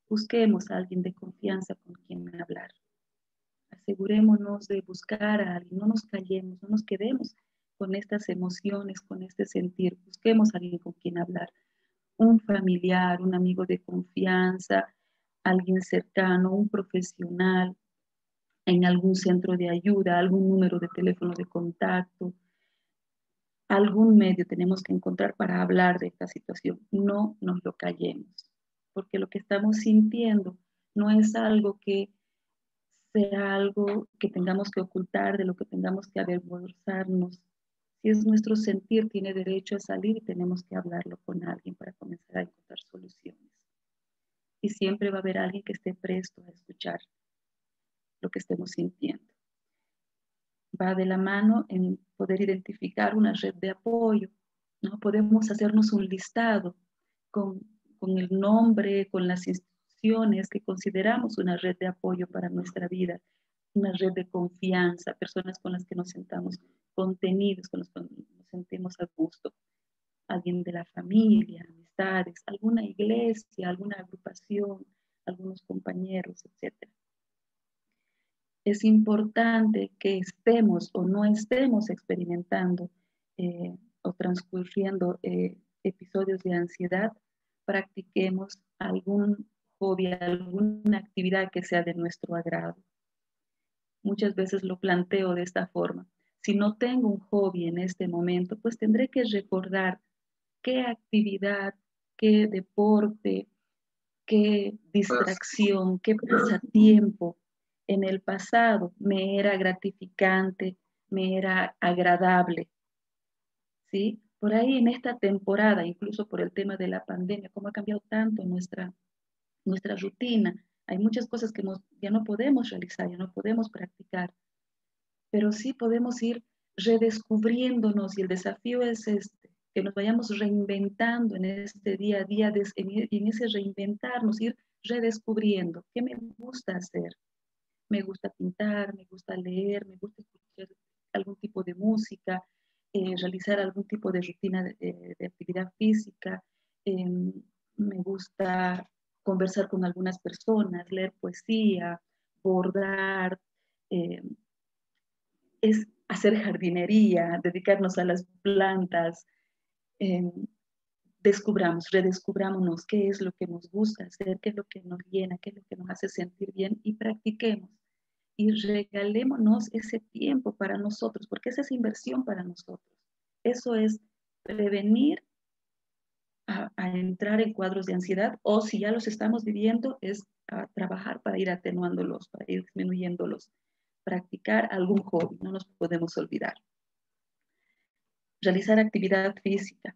Busquemos a alguien de confianza con quien hablar. Asegurémonos de buscar a alguien, no nos callemos, no nos quedemos con estas emociones, con este sentir. Busquemos a alguien con quien hablar. Un familiar, un amigo de confianza, alguien cercano, un profesional, en algún centro de ayuda, algún número de teléfono de contacto, algún medio tenemos que encontrar para hablar de esta situación. No nos lo callemos, porque lo que estamos sintiendo no es algo que sea algo que tengamos que ocultar, de lo que tengamos que avergonzarnos. Si es nuestro sentir, tiene derecho a salir y tenemos que hablarlo con alguien para comenzar a encontrar soluciones. Y siempre va a haber alguien que esté presto a escuchar lo que estemos sintiendo. Va de la mano en poder identificar una red de apoyo, ¿no? Podemos hacernos un listado con el nombre, con las instituciones que consideramos una red de apoyo para nuestra vida, una red de confianza, personas con las que nos sentamos contenidos, con las que nos sentimos a gusto, alguien de la familia, amistades, alguna iglesia, alguna agrupación, algunos compañeros, etc. Es importante que estemos o no estemos experimentando o transcurriendo episodios de ansiedad, practiquemos algún hobby, alguna actividad que sea de nuestro agrado. Muchas veces lo planteo de esta forma. Si no tengo un hobby en este momento, pues tendré que recordar qué actividad, qué deporte, qué distracción, qué pasatiempo en el pasado me era gratificante, me era agradable, ¿sí? Por ahí en esta temporada, incluso por el tema de la pandemia, cómo ha cambiado tanto nuestra rutina. Hay muchas cosas que ya no podemos realizar, ya no podemos practicar, pero sí podemos ir redescubriéndonos y el desafío es que nos vayamos reinventando en este día a día, en ese reinventarnos, ir redescubriendo qué me gusta hacer. Me gusta pintar, me gusta leer, me gusta escuchar algún tipo de música, realizar algún tipo de rutina de actividad física, me gusta conversar con algunas personas, leer poesía, bordar, es hacer jardinería, dedicarnos a las plantas, redescubrámonos qué es lo que nos gusta hacer, qué es lo que nos llena, qué es lo que nos hace sentir bien y practiquemos. Y regalémonos ese tiempo para nosotros, porque esa es inversión para nosotros. Eso es prevenir a entrar en cuadros de ansiedad, o si ya los estamos viviendo, es a trabajar para ir atenuándolos, para ir disminuyéndolos. Practicar algún hobby, no nos podemos olvidar. Realizar actividad física.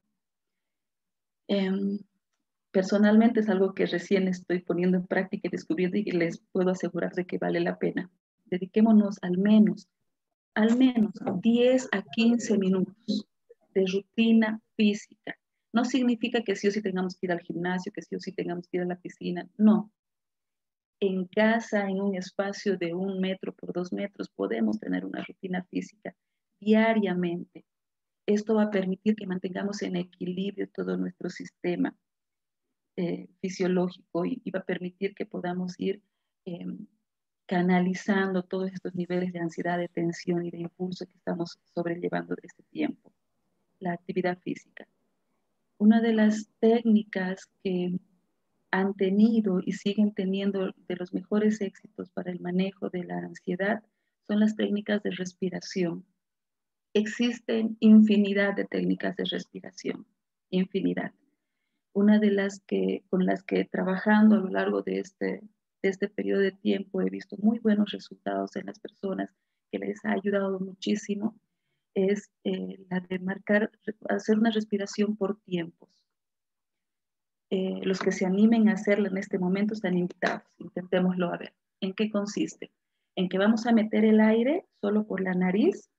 Personalmente es algo que recién estoy poniendo en práctica y descubriendo y les puedo asegurar de que vale la pena. Dediquémonos al menos 10 a 15 minutos de rutina física. No significa que sí o sí tengamos que ir al gimnasio, que sí o sí tengamos que ir a la piscina, no. En casa, en un espacio de 1 metro por 2 metros, podemos tener una rutina física diariamente. Esto va a permitir que mantengamos en equilibrio todo nuestro sistema fisiológico y va a permitir que podamos ir canalizando todos estos niveles de ansiedad, de tensión y de impulso que estamos sobrellevando de este tiempo. La actividad física. Una de las técnicas que han tenido y siguen teniendo de los mejores éxitos para el manejo de la ansiedad son las técnicas de respiración. Existen infinidad de técnicas de respiración, infinidad. Una de las con las que trabajando a lo largo de este periodo de tiempo he visto muy buenos resultados en las personas, que les ha ayudado muchísimo, es la de hacer una respiración por tiempos. Los que se animen a hacerlo en este momento están invitados. Intentémoslo a ver. ¿En qué consiste? En que vamos a meter el aire solo por la nariz,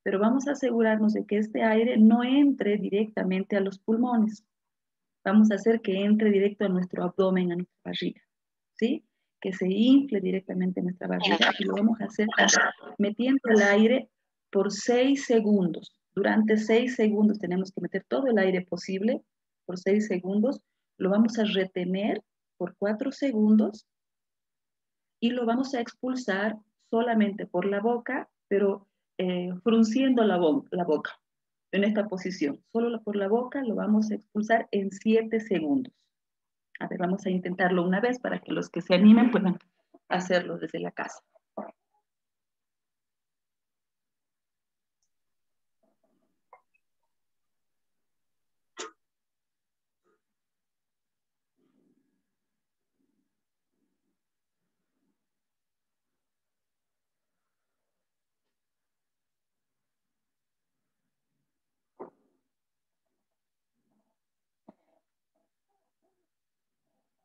pero vamos a asegurarnos de que este aire no entre directamente a los pulmones. Vamos a hacer que entre directo a nuestro abdomen, a nuestra barriga, ¿sí? Que se infle directamente en nuestra barriga y lo vamos a hacer metiendo el aire por 6 segundos. Durante 6 segundos tenemos que meter todo el aire posible por 6 segundos. Lo vamos a retener por 4 segundos y lo vamos a expulsar solamente por la boca, pero frunciendo la boca en esta posición. Solo por la boca lo vamos a expulsar en 7 segundos. A ver, vamos a intentarlo una vez para que los que se animen puedan hacerlo desde la casa.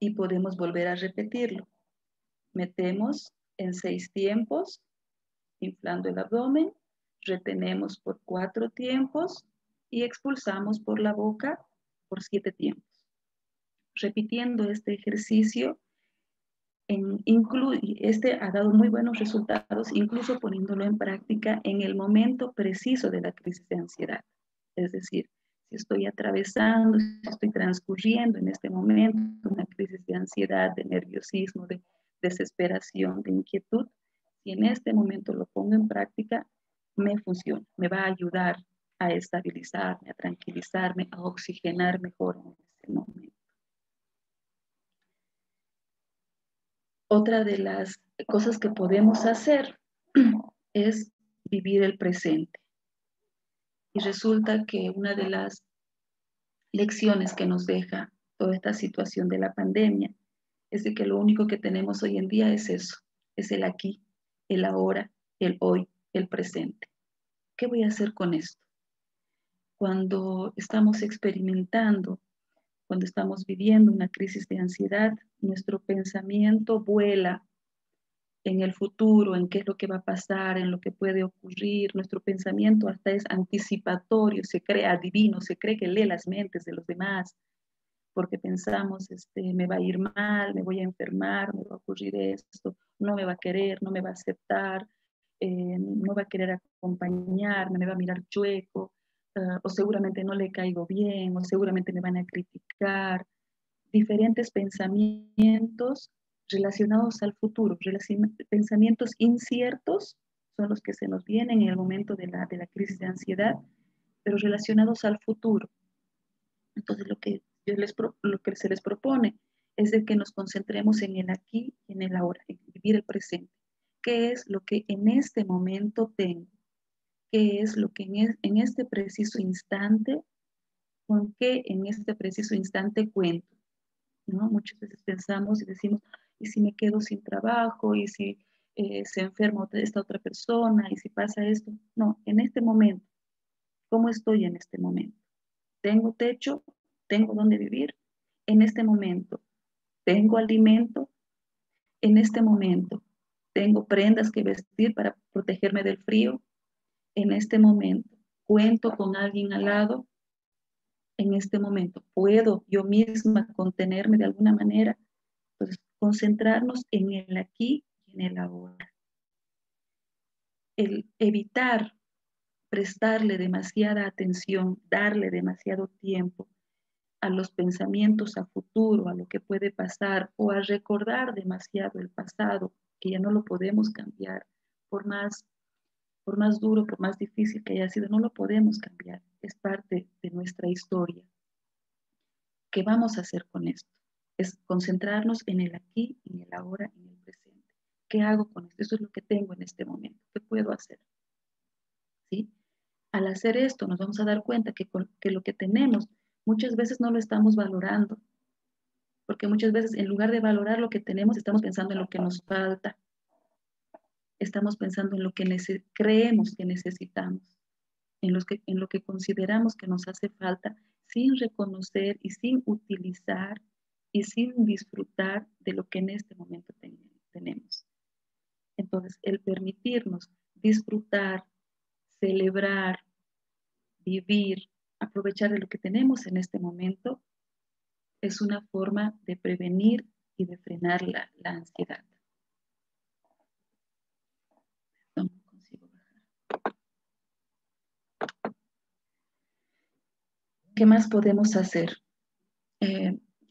Y podemos volver a repetirlo. Metemos en 6 tiempos, inflando el abdomen, retenemos por 4 tiempos y expulsamos por la boca por 7 tiempos. Repitiendo este ejercicio, este ha dado muy buenos resultados, incluso poniéndolo en práctica en el momento preciso de la crisis de ansiedad. Es decir, si estoy atravesando, si estoy transcurriendo en este momento una crisis de ansiedad, de nerviosismo, de desesperación, de inquietud, si en este momento lo pongo en práctica, me funciona, me va a ayudar a estabilizarme, a tranquilizarme, a oxigenar mejor en este momento. Otra de las cosas que podemos hacer es vivir el presente. Y resulta que una de las lecciones que nos deja toda esta situación de la pandemia es de que lo único que tenemos hoy en día es eso, es el aquí, el ahora, el hoy, el presente. ¿Qué voy a hacer con esto? Cuando estamos experimentando, cuando estamos viviendo una crisis de ansiedad, nuestro pensamiento vuela en el futuro, en qué es lo que va a pasar, en lo que puede ocurrir. Nuestro pensamiento hasta es anticipatorio, se cree adivino, se cree que lee las mentes de los demás, porque pensamos, me va a ir mal, me voy a enfermar, me va a ocurrir esto, no me va a querer, no me va a aceptar, no va a querer acompañarme, me va a mirar chueco, o seguramente no le caigo bien, o seguramente me van a criticar. Diferentes pensamientos relacionados al futuro, pensamientos inciertos son los que se nos vienen en el momento de la crisis de ansiedad, pero relacionados al futuro. Entonces lo que se les propone es de que nos concentremos en el aquí y en el ahora, en vivir el presente. ¿Qué es lo que en este momento tengo? ¿Qué es lo que en este preciso instante, con qué en este preciso instante cuento? ¿No? Muchas veces pensamos y decimos, ¿y si me quedo sin trabajo? ¿Y si se enferma esta otra persona? ¿Y si pasa esto? No, en este momento, ¿cómo estoy en este momento? ¿Tengo techo? ¿Tengo dónde vivir? En este momento, ¿tengo alimento? En este momento, ¿tengo prendas que vestir para protegerme del frío? En este momento, ¿cuento con alguien al lado? En este momento, ¿puedo yo misma contenerme de alguna manera? Entonces, concentrarnos en el aquí y en el ahora. El evitar prestarle demasiada atención, darle demasiado tiempo a los pensamientos a futuro, a lo que puede pasar, o a recordar demasiado el pasado, que ya no lo podemos cambiar, por más duro, por más difícil que haya sido, no lo podemos cambiar, es parte de nuestra historia. ¿Qué vamos a hacer con esto? Es concentrarnos en el aquí, en el ahora, en el presente. ¿Qué hago con esto? Eso es lo que tengo en este momento. ¿Qué puedo hacer? ¿Sí? Al hacer esto nos vamos a dar cuenta que lo que tenemos muchas veces no lo estamos valorando, porque muchas veces en lugar de valorar lo que tenemos, estamos pensando en lo que nos falta, estamos pensando en lo que creemos que necesitamos, en lo que consideramos que nos hace falta, sin reconocer y sin utilizar y sin disfrutar de lo que en este momento tenemos. Entonces, el permitirnos disfrutar, celebrar, vivir, aprovechar de lo que tenemos en este momento, es una forma de prevenir y de frenar la ansiedad. No consigo bajar. ¿Qué más podemos hacer?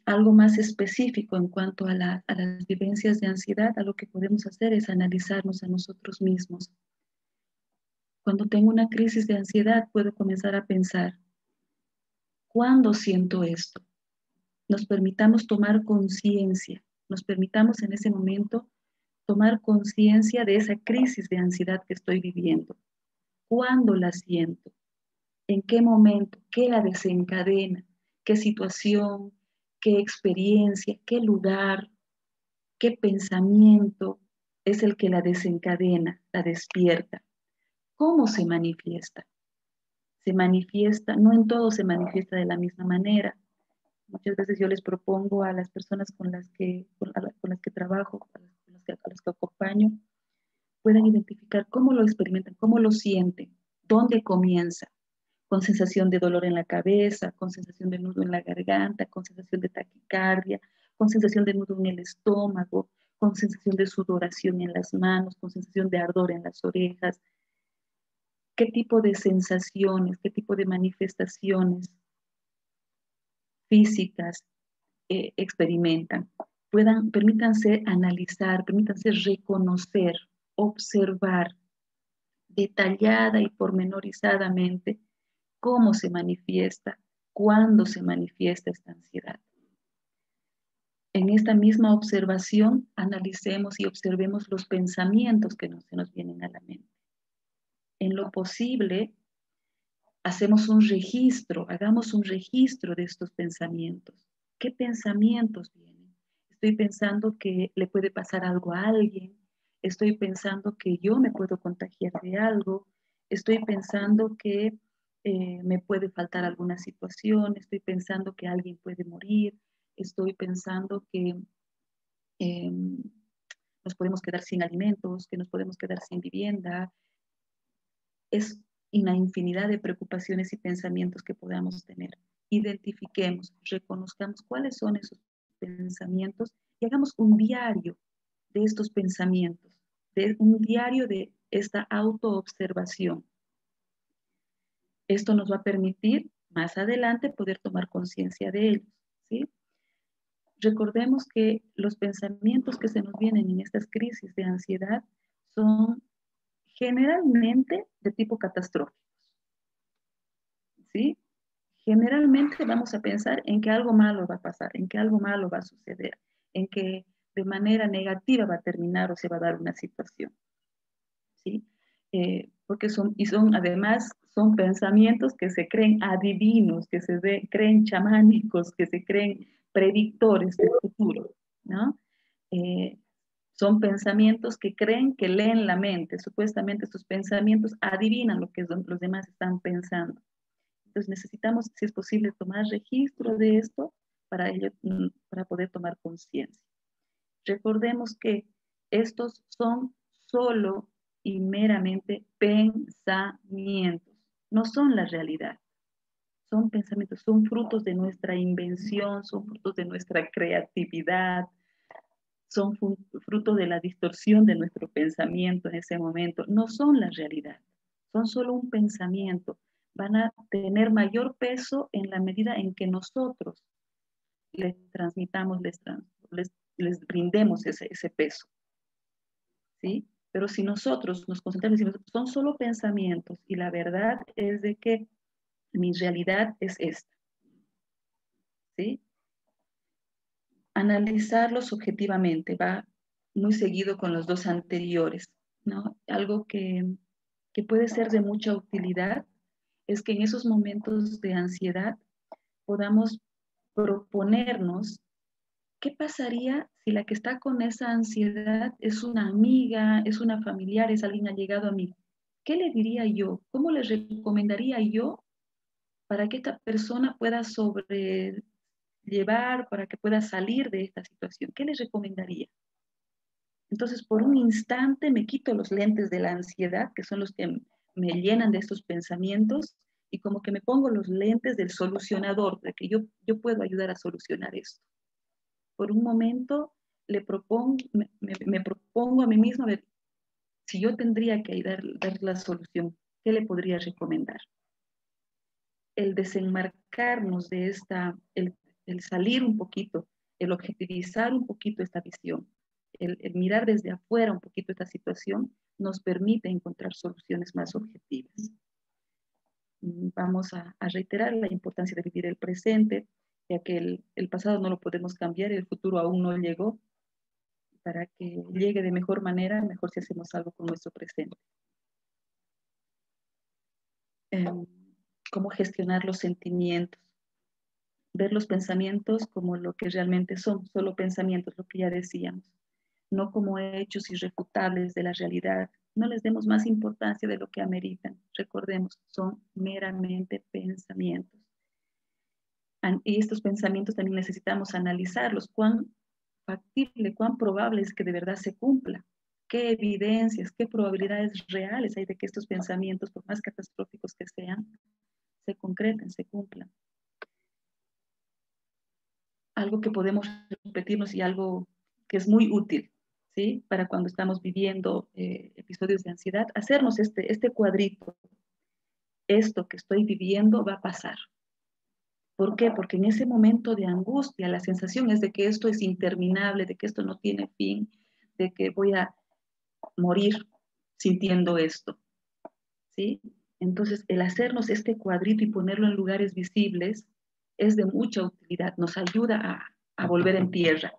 Algo más específico en cuanto a las vivencias de ansiedad, algo que podemos hacer es analizarnos a nosotros mismos. Cuando tengo una crisis de ansiedad, puedo comenzar a pensar, ¿cuándo siento esto? Nos permitamos tomar conciencia, nos permitamos en ese momento tomar conciencia de esa crisis de ansiedad que estoy viviendo. ¿Cuándo la siento? ¿En qué momento? ¿Qué la desencadena? ¿Qué situación? ¿Qué experiencia? ¿Qué lugar? ¿Qué pensamiento es el que la desencadena, la despierta? ¿Cómo se manifiesta? Se manifiesta, no en todo se manifiesta de la misma manera. Muchas veces yo les propongo a las personas con las que trabajo, a las que acompaño, puedan identificar cómo lo experimentan, cómo lo sienten, dónde comienza, con sensación de dolor en la cabeza, con sensación de nudo en la garganta, con sensación de taquicardia, con sensación de nudo en el estómago, con sensación de sudoración en las manos, con sensación de ardor en las orejas. ¿Qué tipo de sensaciones, qué tipo de manifestaciones físicas experimentan? Permítanse analizar, permítanse reconocer, observar detallada y pormenorizadamente cómo se manifiesta, cuándo se manifiesta esta ansiedad. En esta misma observación, analicemos y observemos los pensamientos que se nos vienen a la mente. En lo posible, hagamos un registro de estos pensamientos. ¿Qué pensamientos vienen? Estoy pensando que le puede pasar algo a alguien, estoy pensando que yo me puedo contagiar de algo, estoy pensando que me puede faltar alguna situación, estoy pensando que alguien puede morir, estoy pensando que nos podemos quedar sin alimentos, que nos podemos quedar sin vivienda. Es una infinidad de preocupaciones y pensamientos que podamos tener. Identifiquemos, reconozcamos cuáles son esos pensamientos y hagamos un diario de estos pensamientos, un diario de esta autoobservación. Esto nos va a permitir más adelante poder tomar conciencia de ellos, ¿sí? Recordemos que los pensamientos que se nos vienen en estas crisis de ansiedad son generalmente de tipo catastrófico, ¿sí? Generalmente vamos a pensar en que algo malo va a pasar, en que algo malo va a suceder, en que de manera negativa va a terminar o se va a dar una situación, ¿sí? Porque además son pensamientos que se creen adivinos, que se creen chamánicos, que se creen predictores del futuro, ¿no? Son pensamientos que creen que leen la mente, supuestamente sus pensamientos adivinan lo que los demás están pensando. Entonces necesitamos, si es posible, tomar registro de esto para poder tomar conciencia. Recordemos que estos son solo y meramente pensamientos, no son la realidad. Son pensamientos, son frutos de nuestra invención, son frutos de nuestra creatividad, son fruto de la distorsión de nuestro pensamiento en ese momento, no son la realidad, son solo un pensamiento. Van a tener mayor peso en la medida en que nosotros les transmitamos, les brindemos ese peso, ¿sí? Pero si nosotros nos concentramos y decimos, son solo pensamientos y la verdad es de que mi realidad es esta, ¿sí? Analizarlos objetivamente va muy seguido con los dos anteriores, ¿no? Algo que puede ser de mucha utilidad es que en esos momentos de ansiedad podamos proponernos qué pasaría si la que está con esa ansiedad es una amiga, es una familiar, es alguien allegado a mí. ¿Qué le diría yo? ¿Cómo le recomendaría yo para que esta persona pueda sobrellevar, para que pueda salir de esta situación? ¿Qué les recomendaría? Entonces, por un instante me quito los lentes de la ansiedad, que son los que me llenan de estos pensamientos, y como que me pongo los lentes del solucionador, de que yo puedo ayudar a solucionar esto. Por un momento me propongo a mí misma, a ver, si yo tendría que dar la solución, ¿qué le podría recomendar? El desenmarcarnos de el salir un poquito, el objetivizar un poquito esta visión, el mirar desde afuera un poquito esta situación, nos permite encontrar soluciones más objetivas. Vamos a reiterar la importancia de vivir el presente, ya que el pasado no lo podemos cambiar, el futuro aún no llegó. Para que llegue de mejor manera, mejor si hacemos algo con nuestro presente. Cómo gestionar los sentimientos. Ver los pensamientos como lo que realmente son, solo pensamientos, lo que ya decíamos, no como hechos irrefutables de la realidad. No les demos más importancia de lo que ameritan. Recordemos, son meramente pensamientos. Y estos pensamientos también necesitamos analizarlos. ¿Cuán factible, cuán probable es que de verdad se cumpla? ¿Qué evidencias, qué probabilidades reales hay de que estos pensamientos, por más catastróficos que sean, se concreten, se cumplan? Algo que podemos repetirnos y algo que es muy útil, ¿sí? Para cuando estamos viviendo episodios de ansiedad, hacernos este cuadrito. Esto que estoy viviendo va a pasar. ¿Por qué? Porque en ese momento de angustia, la sensación es de que esto es interminable, de que esto no tiene fin, de que voy a morir sintiendo esto, ¿sí? Entonces, el hacernos este cuadrito y ponerlo en lugares visibles es de mucha utilidad, nos ayuda a volver en tierra.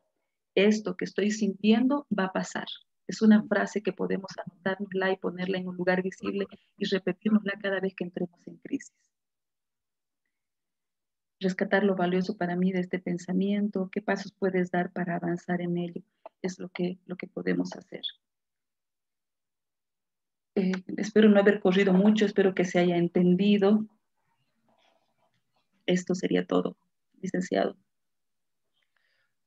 Esto que estoy sintiendo va a pasar. Es una frase que podemos anotárnosla y ponerla en un lugar visible y repetirnosla cada vez que entremos en crisis. Rescatar lo valioso para mí de este pensamiento, qué pasos puedes dar para avanzar en ello, es lo que podemos hacer. Espero no haber corrido mucho, espero que se haya entendido. Esto sería todo, licenciado.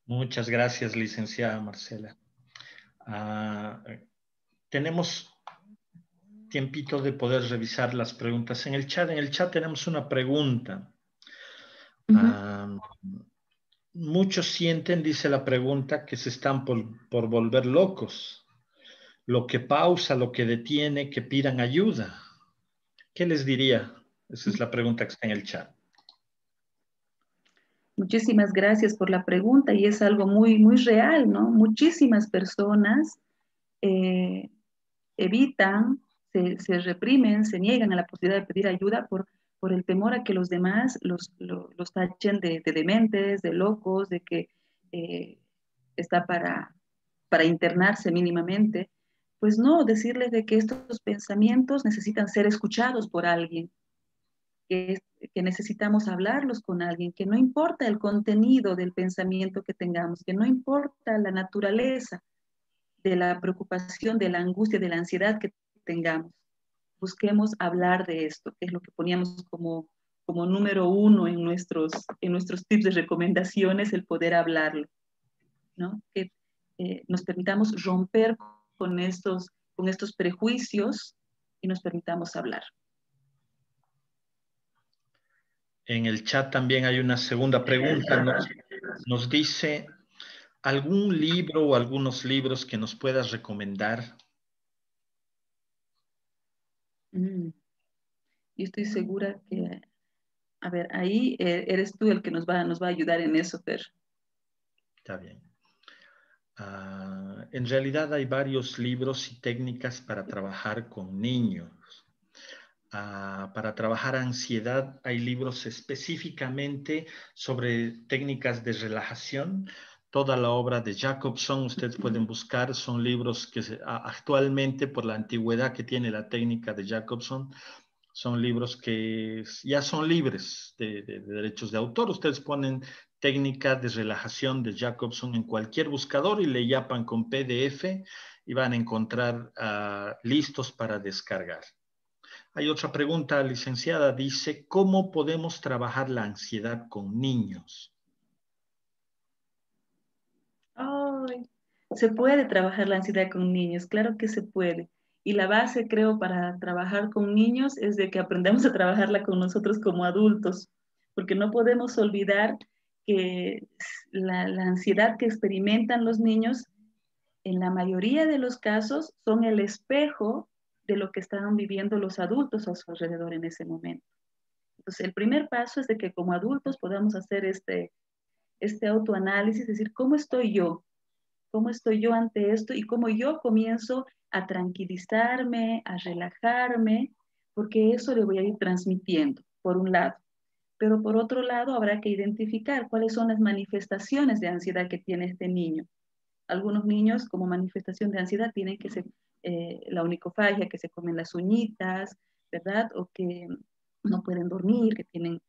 Muchas gracias, licenciada Marcela. Tenemos tiempito de poder revisar las preguntas en el chat. En el chat tenemos una pregunta. Muchos sienten, dice la pregunta, que se están por volver locos. Lo que pausa, lo que detiene, que pidan ayuda. ¿Qué les diría? Esa es la pregunta que está en el chat. Muchísimas gracias por la pregunta y es algo muy, muy real, ¿no? Muchísimas personas evitan, se reprimen, se niegan a la posibilidad de pedir ayuda por el temor a que los demás los tachen de dementes, de locos, de que está para internarse mínimamente. Pues no, decirles de que estos pensamientos necesitan ser escuchados por alguien, que necesitamos hablarlos con alguien, que no importa el contenido del pensamiento que tengamos, que no importa la naturaleza de la preocupación, de la angustia, de la ansiedad que tengamos. Busquemos hablar de esto, que es lo que poníamos como número 1 en nuestros tips de recomendaciones, el poder hablarlo, ¿no? Que nos permitamos romper con estos prejuicios y nos permitamos hablar. En el chat también hay una segunda pregunta. Nos dice, ¿algún libro o algunos libros que nos puedas recomendar? Yo estoy segura que, a ver, ahí eres tú el que nos va a ayudar en eso, Fer. Está bien. En realidad hay varios libros y técnicas para trabajar con niños. Para trabajar ansiedad hay libros específicamente sobre técnicas de relajación. Toda la obra de Jacobson ustedes pueden buscar, son libros que actualmente, por la antigüedad que tiene la técnica de Jacobson, son libros que ya son libres de derechos de autor. Ustedes ponen técnica de relajación de Jacobson en cualquier buscador y le llapan con PDF y van a encontrar listos para descargar. Hay otra pregunta, licenciada, dice, ¿cómo podemos trabajar la ansiedad con niños? Ay, se puede trabajar la ansiedad con niños, claro que se puede. Y la base, creo, para trabajar con niños es de que aprendamos a trabajarla con nosotros como adultos, porque no podemos olvidar que la ansiedad que experimentan los niños, en la mayoría de los casos, son el espejo de lo que estaban viviendo los adultos a su alrededor en ese momento. Entonces, el primer paso es de que como adultos podamos hacer este autoanálisis, decir, ¿cómo estoy yo? ¿Cómo estoy yo ante esto? Y cómo yo comienzo a tranquilizarme, a relajarme, porque eso le voy a ir transmitiendo, por un lado. Pero por otro lado, habrá que identificar cuáles son las manifestaciones de ansiedad que tiene este niño. Algunos niños, como manifestación de ansiedad, tienen que ser la onicofagia, que se comen las uñitas, ¿verdad? O que no pueden dormir, que tienen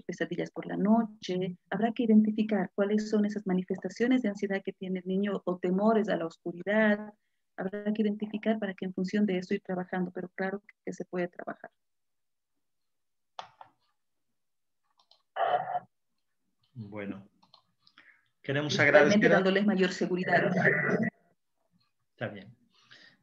pesadillas por la noche. Habrá que identificar cuáles son esas manifestaciones de ansiedad que tiene el niño o temores a la oscuridad. Habrá que identificar para que en función de eso ir trabajando, pero claro que se puede trabajar. Bueno, queremos principalmente agradecer dándoles mayor seguridad. Está bien.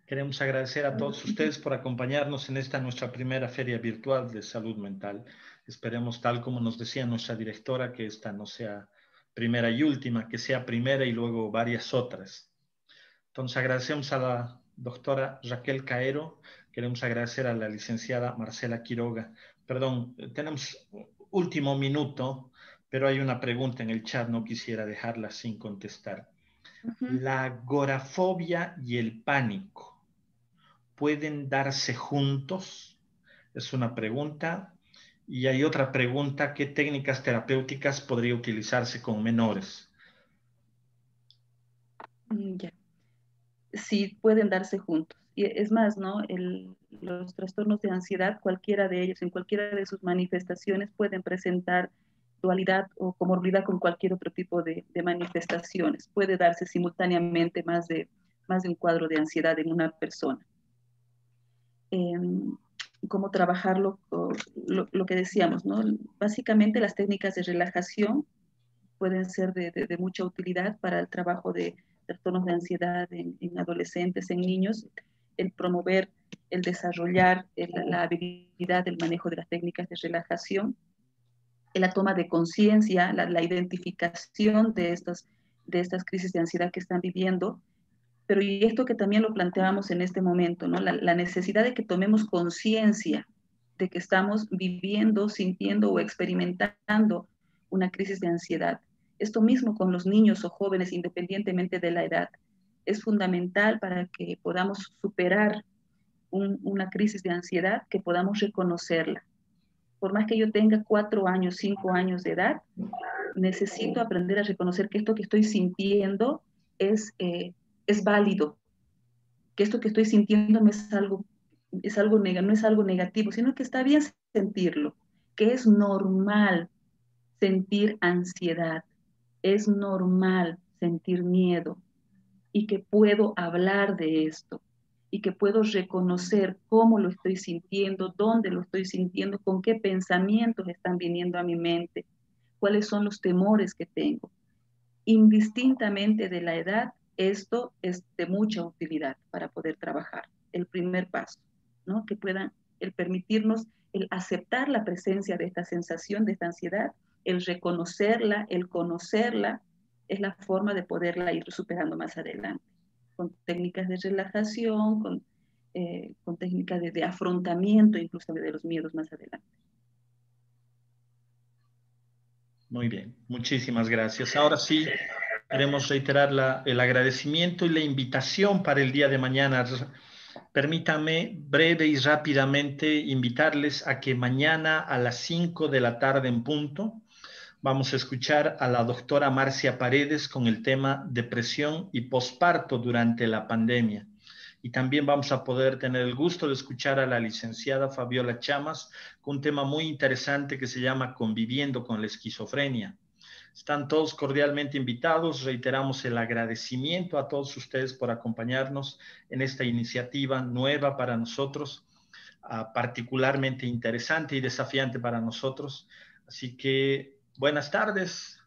Queremos agradecer a todos ustedes por acompañarnos en esta nuestra primera feria virtual de salud mental. Esperemos, tal como nos decía nuestra directora, que esta no sea primera y última, que sea primera y luego varias otras. Entonces agradecemos a la doctora Raquel Caero, queremos agradecer a la licenciada Marcela Quiroga. Perdón, tenemos último minuto, pero hay una pregunta en el chat, no quisiera dejarla sin contestar. La agorafobia y el pánico, ¿pueden darse juntos? Es una pregunta. Y hay otra pregunta, ¿qué técnicas terapéuticas podría utilizarse con menores? Ya. Sí, pueden darse juntos. Y es más, ¿no? Los trastornos de ansiedad, cualquiera de ellos, en cualquiera de sus manifestaciones, pueden presentar dualidad o comorbilidad con cualquier otro tipo de manifestaciones. Puede darse simultáneamente más de un cuadro de ansiedad en una persona. Cómo trabajarlo, lo que decíamos, ¿no? Básicamente las técnicas de relajación pueden ser de mucha utilidad para el trabajo de trastornos de ansiedad en adolescentes, en niños, el promover, el desarrollar la habilidad del manejo de las técnicas de relajación, la toma de conciencia, la identificación de estas crisis de ansiedad que están viviendo, pero y esto que también lo planteábamos en este momento, ¿no? La necesidad de que tomemos conciencia de que estamos viviendo, sintiendo o experimentando una crisis de ansiedad. Esto mismo con los niños o jóvenes, independientemente de la edad, es fundamental para que podamos superar una crisis de ansiedad, que podamos reconocerla. Por más que yo tenga 4 años, 5 años de edad, necesito aprender a reconocer que esto que estoy sintiendo es válido, que esto que estoy sintiendo no es algo negativo, sino que está bien sentirlo, que es normal sentir ansiedad, es normal sentir miedo y que puedo hablar de esto y que puedo reconocer cómo lo estoy sintiendo, dónde lo estoy sintiendo, con qué pensamientos están viniendo a mi mente, cuáles son los temores que tengo. Indistintamente de la edad, esto es de mucha utilidad para poder trabajar. El primer paso, ¿no? Que puedan, el permitirnos, el aceptar la presencia de esta sensación, de esta ansiedad, el reconocerla, el conocerla, es la forma de poderla ir superando más adelante, con técnicas de relajación, con técnicas de afrontamiento incluso de los miedos más adelante. Muy bien, muchísimas gracias. Ahora sí, queremos reiterar el agradecimiento y la invitación para el día de mañana. Permítanme breve y rápidamente invitarles a que mañana a las 5 de la tarde en punto vamos a escuchar a la doctora Marcia Paredes con el tema depresión y posparto durante la pandemia. Y también vamos a poder tener el gusto de escuchar a la licenciada Fabiola Chamas con un tema muy interesante que se llama Conviviendo con la esquizofrenia. Están todos cordialmente invitados. Reiteramos el agradecimiento a todos ustedes por acompañarnos en esta iniciativa nueva para nosotros, particularmente interesante y desafiante para nosotros. Así que buenas tardes.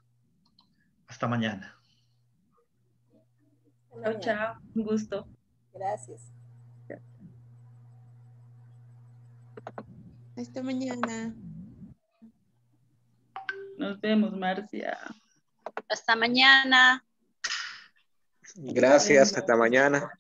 Hasta mañana. Chao, chao. Un gusto. Gracias. Gracias. Hasta mañana. Nos vemos, Marcia. Hasta mañana. Gracias, hasta mañana.